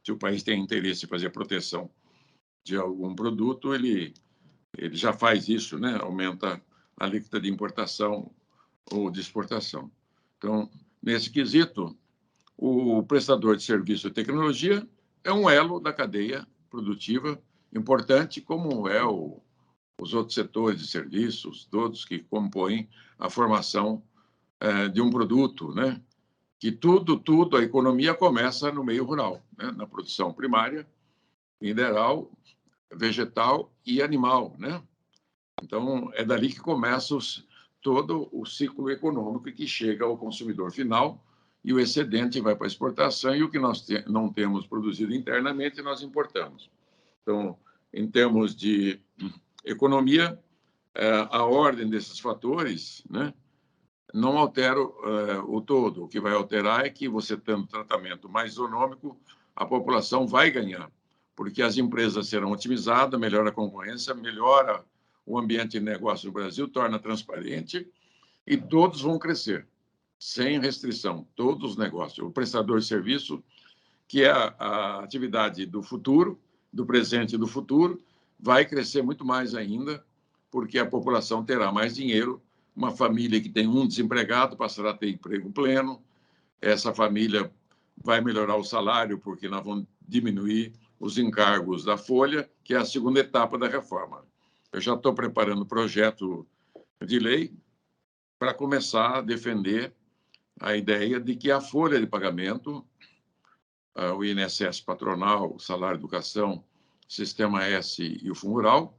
Se o país tem interesse em fazer a proteção de algum produto, ele já faz isso, né? Aumenta a alíquota de importação ou de exportação. Então, nesse quesito, o prestador de serviço de tecnologia é um elo da cadeia produtiva importante, como é os outros setores de serviços, todos que compõem a formação de um produto, né? Que tudo, a economia começa no meio rural, né? Na produção primária, mineral, vegetal e animal, né? Então, é dali que começa todo o ciclo econômico que chega ao consumidor final e o excedente vai para a exportação e o que nós não temos produzido internamente, nós importamos. Então, em termos de economia, a ordem desses fatores, né, não altera o todo. O que vai alterar é que você tendo um tratamento mais isonômico, a população vai ganhar, porque as empresas serão otimizadas, melhora a concorrência, melhora o ambiente de negócio no Brasil, torna transparente e todos vão crescer, sem restrição, todos os negócios. O prestador de serviço, que é a atividade do futuro, do presente e do futuro, vai crescer muito mais ainda, porque a população terá mais dinheiro. Uma família que tem um desempregado passará a ter emprego pleno, essa família vai melhorar o salário, porque nós vamos diminuir os encargos da folha, que é a segunda etapa da reforma. Eu já estou preparando o projeto de lei para começar a defender a ideia de que a folha de pagamento, o INSS patronal, o salário de educação Sistema S e o fundo rural,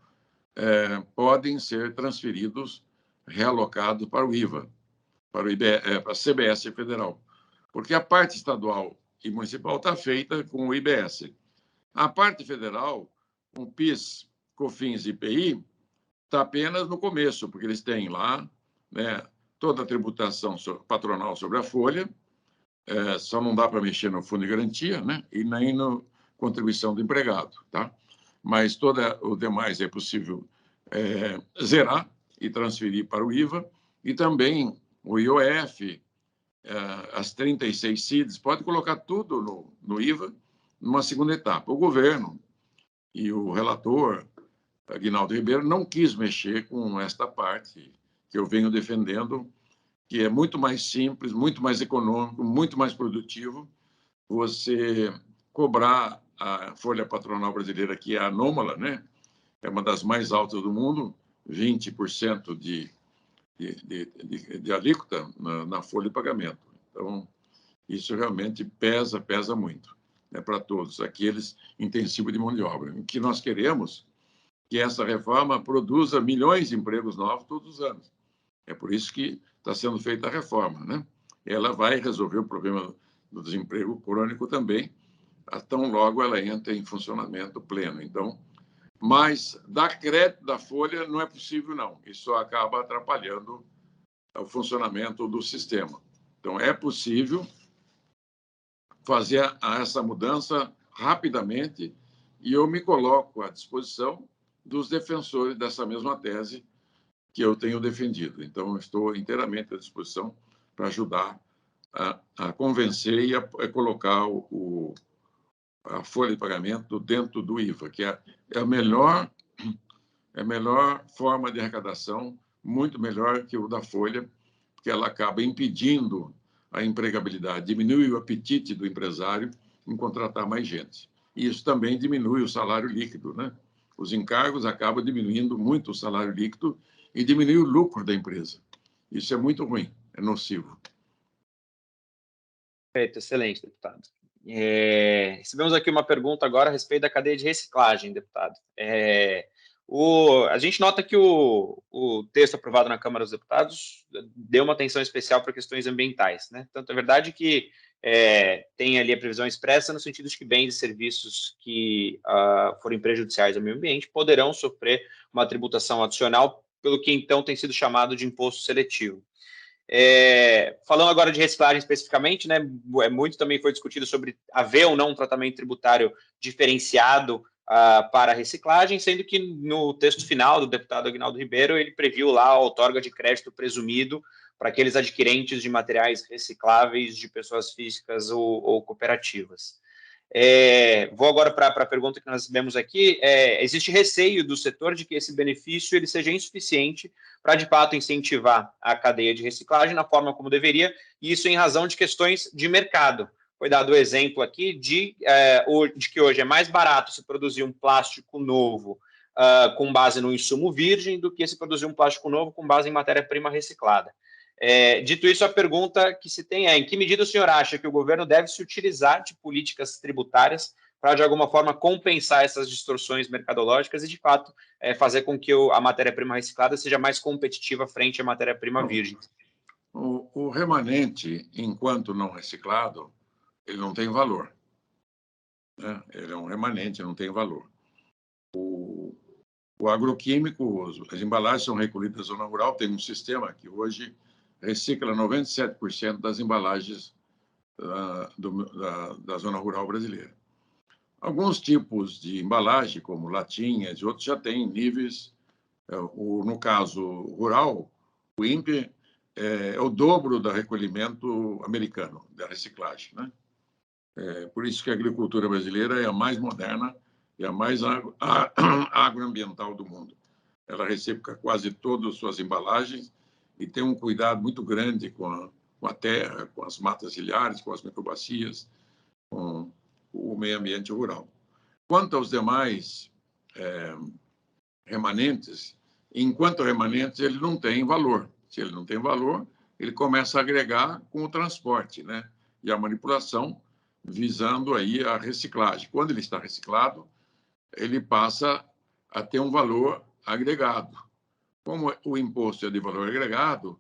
podem ser transferidos, realocados para o IVA, para a CBS federal. Porque a parte estadual e municipal está feita com o IBS. A parte federal, com PIS, COFINS e IPI, está apenas no começo, porque eles têm lá, né, toda a tributação patronal sobre a folha, só não dá para mexer no fundo de garantia, né, e nem na contribuição do empregado, tá? Mas todo o demais é possível zerar e transferir para o IVA, e também o IOF, as 36 CIDs, pode colocar tudo no IVA numa segunda etapa. O governo e o relator, Aguinaldo Ribeiro, não quis mexer com esta parte que eu venho defendendo, que é muito mais simples, muito mais econômico, muito mais produtivo você cobrar a folha patronal brasileira, que é anômala, né? É uma das mais altas do mundo, 20% de alíquota na folha de pagamento. Então, isso realmente pesa muito, né, para todos, aqueles intensivos de mão de obra. O que nós queremos é que essa reforma produza milhões de empregos novos todos os anos. É por isso que está sendo feita a reforma, né? Ela vai resolver o problema do desemprego crônico também, tão logo ela entra em funcionamento pleno. Então, mas dar crédito da folha não é possível, não. Isso acaba atrapalhando o funcionamento do sistema. Então, é possível fazer essa mudança rapidamente e eu me coloco à disposição dos defensores dessa mesma tese que eu tenho defendido. Então, estou inteiramente à disposição para ajudar a convencer e a colocar a folha de pagamento dentro do IVA, que é a melhor forma de arrecadação, muito melhor que o da folha, porque ela acaba impedindo a empregabilidade, diminui o apetite do empresário em contratar mais gente. E isso também diminui o salário líquido, né? Os encargos acabam diminuindo muito o salário líquido e diminui o lucro da empresa. Isso é muito ruim, é nocivo. Perfeito, excelente, deputado. Recebemos aqui uma pergunta agora a respeito da cadeia de reciclagem, deputado. A gente nota que o texto aprovado na Câmara dos Deputados deu uma atenção especial para questões ambientais, né? Tanto é verdade que tem ali a previsão expressa no sentido de que bens e serviços que forem prejudiciais ao meio ambiente poderão sofrer uma tributação adicional pelo que então tem sido chamado de imposto seletivo. Falando agora de reciclagem especificamente, né, muito também foi discutido sobre haver ou não um tratamento tributário diferenciado para a reciclagem, sendo que no texto final do deputado Aguinaldo Ribeiro, ele previu lá a outorga de crédito presumido para aqueles adquirentes de materiais recicláveis de pessoas físicas ou cooperativas. Vou agora para a pergunta que nós recebemos aqui. Existe receio do setor de que esse benefício ele seja insuficiente para, de fato, incentivar a cadeia de reciclagem na forma como deveria, e isso em razão de questões de mercado. Foi dado o exemplo aqui de que hoje é mais barato se produzir um plástico novo com base no insumo virgem do que se produzir um plástico novo com base em matéria-prima reciclada. Dito isso, a pergunta que se tem é: em que medida o senhor acha que o governo deve se utilizar de políticas tributárias para, de alguma forma, compensar essas distorções mercadológicas e, de fato, fazer com que a matéria-prima reciclada seja mais competitiva frente à matéria-prima virgem? O remanente, enquanto não reciclado, ele não tem valor, né? Ele é um remanente, não tem valor. O agroquímico, as embalagens são recolhidas da zona rural, tem um sistema que hoje recicla 97% das embalagens da zona rural brasileira. Alguns tipos de embalagem, como latinhas e outros, já têm níveis. No caso rural, o INPE é o dobro do recolhimento americano, da reciclagem, né? Por isso que a agricultura brasileira é a mais moderna e a mais agroambiental do mundo. Ela recicla quase todas as suas embalagens e tem um cuidado muito grande com a terra, com as matas ciliares, com as microbacias, com o meio ambiente rural. Quanto aos demais remanentes, enquanto remanentes, ele não tem valor. Se ele não tem valor, ele começa a agregar com o transporte, né? E a manipulação, visando aí a reciclagem. Quando ele está reciclado, ele passa a ter um valor agregado. Como o imposto é de valor agregado,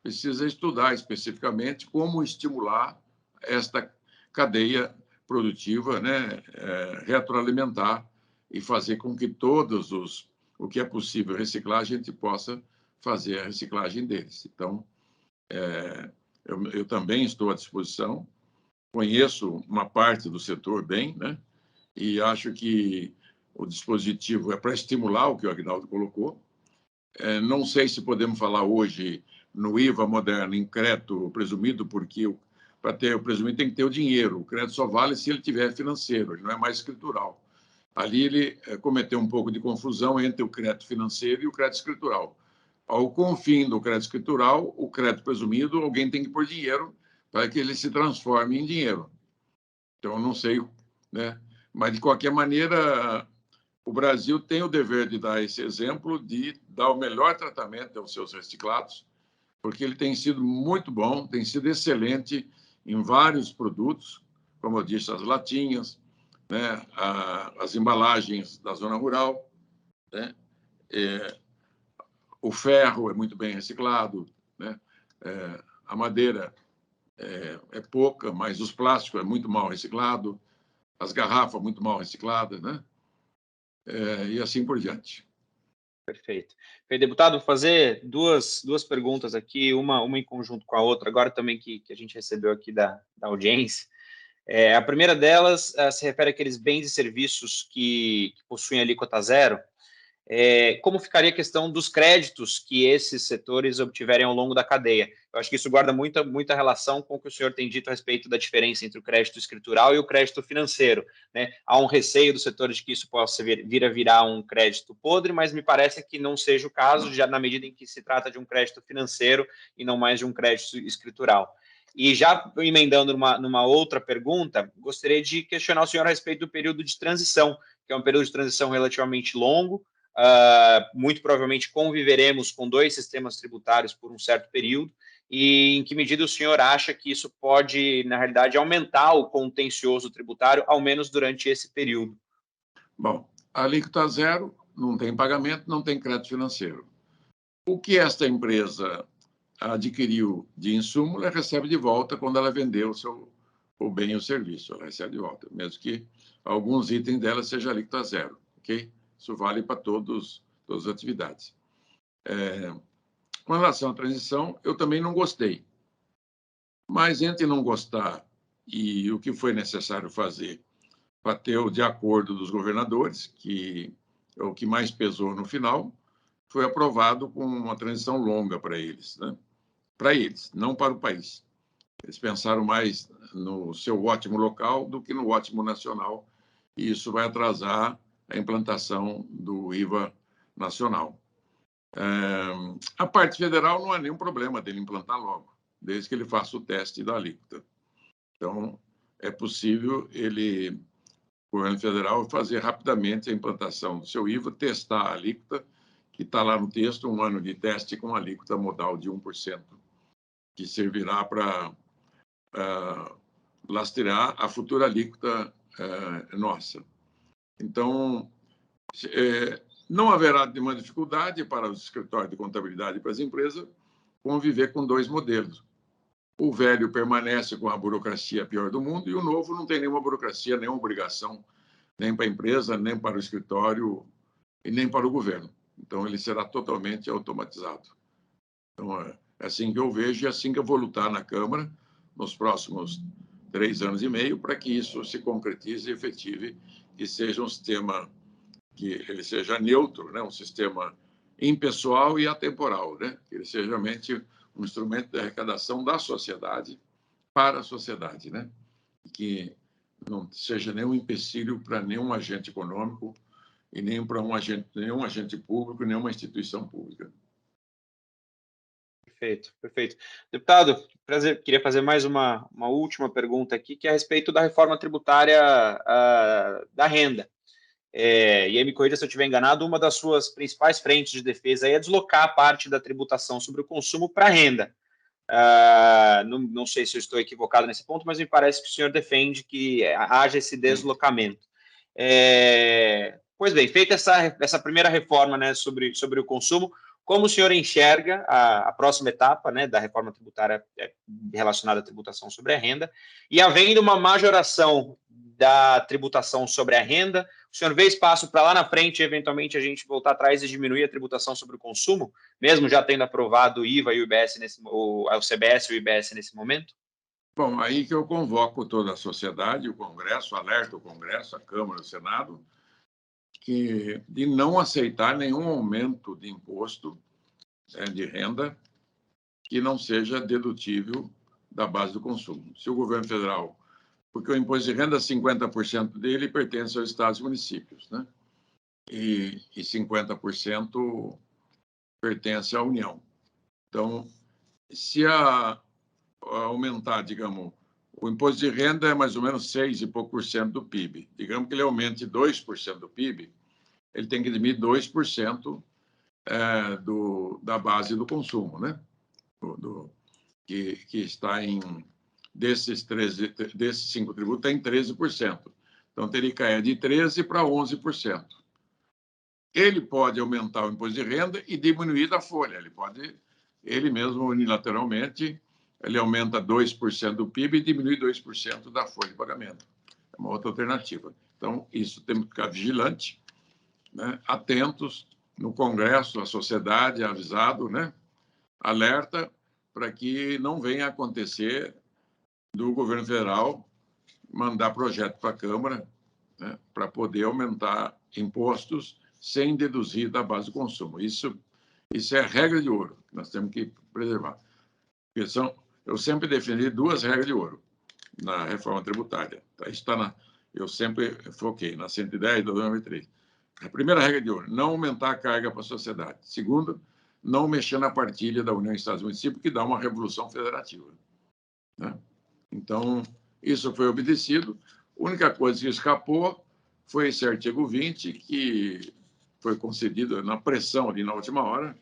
precisa estudar especificamente como estimular esta cadeia produtiva, né, retroalimentar e fazer com que o que é possível reciclar, a gente possa fazer a reciclagem deles. Então, eu também estou à disposição, conheço uma parte do setor bem, né, e acho que o dispositivo é para estimular o que o Agnaldo colocou. Não sei se podemos falar hoje no IVA moderno em crédito presumido, porque para ter o presumido tem que ter o dinheiro. O crédito só vale se ele tiver financeiro, não é mais escritural. Ali ele cometeu um pouco de confusão entre o crédito financeiro e o crédito escritural. Com o fim do crédito escritural, o crédito presumido, alguém tem que pôr dinheiro para que ele se transforme em dinheiro. Então, não sei, né? Mas, de qualquer maneira, o Brasil tem o dever de dar esse exemplo, de dar o melhor tratamento aos seus reciclados, porque ele tem sido muito bom, tem sido excelente em vários produtos, como eu disse, as latinhas, né, as embalagens da zona rural, né, o ferro é muito bem reciclado, né, a madeira é pouca, mas os plásticos é muito mal reciclado, as garrafas muito mal recicladas, né, e assim por diante. Perfeito. Deputado, vou fazer duas perguntas aqui, uma em conjunto com a outra, agora também que a gente recebeu aqui da audiência. A primeira delas se refere àqueles bens e serviços que possuem alíquota zero. Como ficaria a questão dos créditos que esses setores obtiverem ao longo da cadeia? Eu acho que isso guarda muita relação com o que o senhor tem dito a respeito da diferença entre o crédito escritural e o crédito financeiro, né? Há um receio dos setores de que isso possa vir a virar um crédito podre, mas me parece que não seja o caso, já na medida em que se trata de um crédito financeiro e não mais de um crédito escritural. E já emendando numa outra pergunta, gostaria de questionar o senhor a respeito do período de transição, que é um período de transição relativamente longo. Muito provavelmente conviveremos com dois sistemas tributários por um certo período, e em que medida o senhor acha que isso pode, na realidade, aumentar o contencioso tributário, ao menos durante esse período? Bom, a alíquota zero, não tem pagamento, não tem crédito financeiro. O que esta empresa adquiriu de insumo, ela recebe de volta quando ela vendeu o bem ou serviço, ela recebe de volta, mesmo que alguns itens dela sejam alíquota zero, ok? Isso vale para todas as atividades. Com relação à transição, eu também não gostei. Mas entre não gostar e o que foi necessário fazer para ter o de acordo dos governadores, que é o que mais pesou no final, foi aprovado com uma transição longa para eles, né? Para eles, não para o país. Eles pensaram mais no seu ótimo local do que no ótimo nacional, e isso vai atrasar a implantação do IVA nacional. A parte federal não há nenhum problema dele implantar logo, desde que ele faça o teste da alíquota. Então, é possível o governo federal fazer rapidamente a implantação do seu IVA, testar a alíquota, que está lá no texto, um ano de teste com alíquota modal de 1%, que servirá para lastrear a futura alíquota nossa. Então, não haverá nenhuma dificuldade para os escritórios de contabilidade e para as empresas conviver com dois modelos. O velho permanece com a burocracia pior do mundo e o novo não tem nenhuma burocracia, nenhuma obrigação, nem para a empresa, nem para o escritório e nem para o governo. Então, ele será totalmente automatizado. Então, é assim que eu vejo e é assim que eu vou lutar na Câmara nos próximos 3 anos e meio para que isso se concretize e efetive, que seja um sistema que ele seja neutro, né? Um sistema impessoal e atemporal, né? Que ele seja realmente um instrumento de arrecadação da sociedade para a sociedade, né? Que não seja nenhum empecilho para nenhum agente econômico e nem para nenhum agente público, nenhuma instituição pública. Perfeito. Deputado, queria fazer mais uma última pergunta aqui, que é a respeito da reforma tributária da renda. E aí me corrija se eu estiver enganado, uma das suas principais frentes de defesa é deslocar parte da tributação sobre o consumo para a renda. Não sei se eu estou equivocado nesse ponto, mas me parece que o senhor defende que haja esse deslocamento. Pois bem, feita essa primeira reforma, né, sobre o consumo, como o senhor enxerga a próxima etapa, né, da reforma tributária relacionada à tributação sobre a renda, e havendo uma majoração da tributação sobre a renda, o senhor vê espaço para lá na frente, eventualmente, a gente voltar atrás e diminuir a tributação sobre o consumo, mesmo já tendo aprovado o IVA e o IBS, o CBS e o IBS nesse momento? Bom, aí que eu convoco toda a sociedade, o Congresso, alerta o Congresso, a Câmara, o Senado, de não aceitar nenhum aumento de imposto de renda que não seja dedutível da base do consumo. Se o governo federal, porque o imposto de renda, 50% dele pertence aos estados e municípios, né? E 50% pertence à União. Então, se aumentar, digamos, o imposto de renda é mais ou menos 6 e pouco por cento do PIB. Digamos que ele aumente 2% do PIB, ele tem que diminuir 2% da base do consumo, né? Que está desses 5 tributos, tem 13%. Então, teria que cair de 13% para 11%. Ele pode aumentar o imposto de renda e diminuir da folha. Ele mesmo, unilateralmente, ele aumenta 2% do PIB e diminui 2% da folha de pagamento. É uma outra alternativa. Então, isso temos que ficar vigilante, né? Atentos. No Congresso, a sociedade avisado, né? Alerta para que não venha acontecer do governo federal mandar projeto para a Câmara, né? Para poder aumentar impostos sem deduzir da base do consumo. Isso é a regra de ouro que nós temos que preservar. Eu sempre defendi 2 regras de ouro na reforma tributária. Eu sempre foquei na 110 de 2003. A primeira regra de ouro, não aumentar a carga para a sociedade. Segunda, não mexer na partilha da União, Estados e Municípios, que dá uma revolução federativa, né? Então, isso foi obedecido. A única coisa que escapou foi esse artigo 20, que foi concedido na pressão ali na última hora,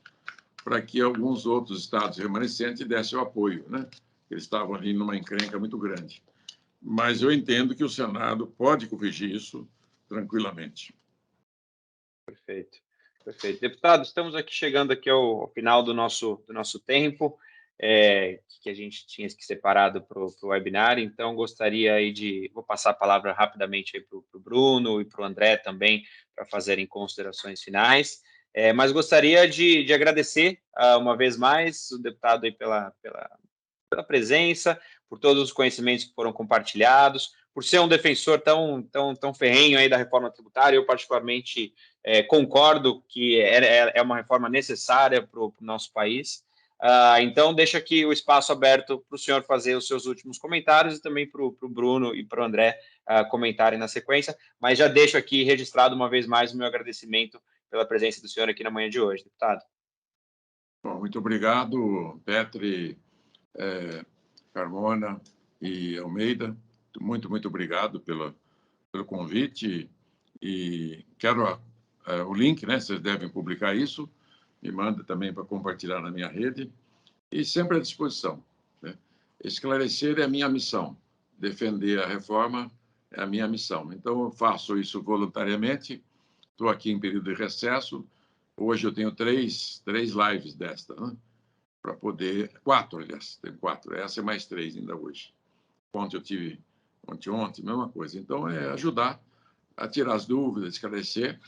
para que alguns outros estados remanescentes dessem o apoio, né? Eles estavam ali numa encrenca muito grande. Mas eu entendo que o Senado pode corrigir isso tranquilamente. Perfeito, perfeito. Deputado, estamos aqui chegando aqui ao final do nosso tempo, que a gente tinha separado para o webinar, então gostaria aí vou passar a palavra rapidamente para o Bruno e para o André também, para fazerem considerações finais, mas gostaria de agradecer uma vez mais o deputado aí pela presença, por todos os conhecimentos que foram compartilhados, por ser um defensor tão ferrenho aí da reforma tributária. Eu particularmente concordo que é uma reforma necessária para o nosso país. Então, deixo aqui o espaço aberto para o senhor fazer os seus últimos comentários e também para o Bruno e para o André comentarem na sequência, mas já deixo aqui registrado uma vez mais o meu agradecimento pela presença do senhor aqui na manhã de hoje, deputado. Bom, muito obrigado, Petri, Carmona e Almeida. Muito, muito obrigado pelo convite. E quero o link, né? Vocês devem publicar isso. Me manda também para compartilhar na minha rede. E sempre à disposição, né? Esclarecer é a minha missão. Defender a reforma é a minha missão. Então, eu faço isso voluntariamente. Estou aqui em período de recesso. Hoje eu tenho três lives desta, né? Para poder... 4, aliás. Tem 4. Essa é mais 3 ainda hoje. Ontem eu tive... Ontem, mesma coisa. Então, é ajudar a tirar as dúvidas, esclarecer,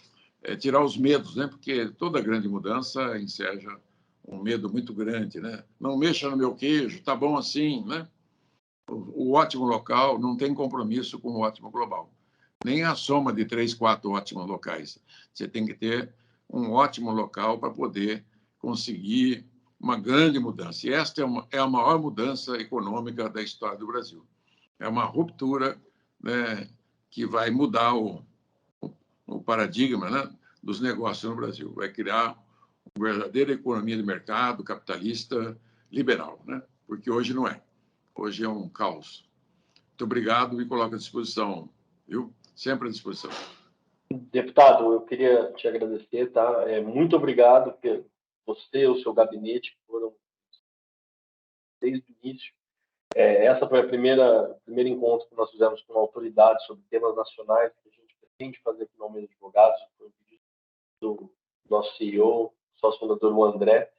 tirar os medos, né? Porque toda grande mudança enseja um medo muito grande, né? Não mexa no meu queijo, tá bom assim, né? O ótimo local não tem compromisso com o ótimo global. Nem a soma de 3, 4 ótimos locais. Você tem que ter um ótimo local para poder conseguir uma grande mudança. E esta é a maior mudança econômica da história do Brasil. É uma ruptura, né, que vai mudar o paradigma, né, dos negócios no Brasil. Vai criar uma verdadeira economia de mercado capitalista liberal, né? Porque hoje não é. Hoje é um caos. Muito obrigado, me coloco à disposição, viu? Sempre à disposição. Deputado, eu queria te agradecer, tá? Muito obrigado por você, o seu gabinete, foram desde o início. Essa foi a primeiro encontro que nós fizemos com autoridades sobre temas nacionais que a gente de fazer aqui no Almeida Advogados, foi um pedido do nosso CEO, sócio fundador, o André.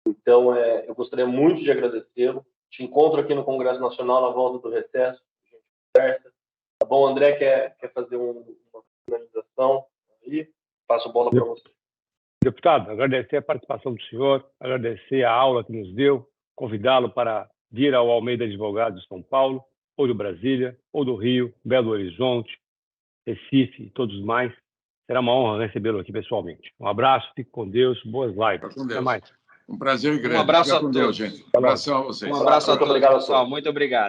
Então, eu gostaria muito de agradecê-lo. Te encontro aqui no Congresso Nacional na volta do recesso. A gente conversa. Tá bom, André? Quer fazer uma finalização? Aí, passo a bola para você. Deputado, agradecer a participação do senhor, agradecer a aula que nos deu, convidá-lo para vir ao Almeida Advogados de São Paulo, ou de Brasília, ou do Rio, Belo Horizonte, Recife e todos os mais. Será uma honra recebê-lo aqui pessoalmente. Um abraço, fique com Deus, boas lives. Com Deus. Até mais. Um prazer grande. Um abraço Fica a com todos. Deus, gente. Um abração a vocês. Um abraço a Muito todos, obrigado a pessoal. todos. Muito obrigado.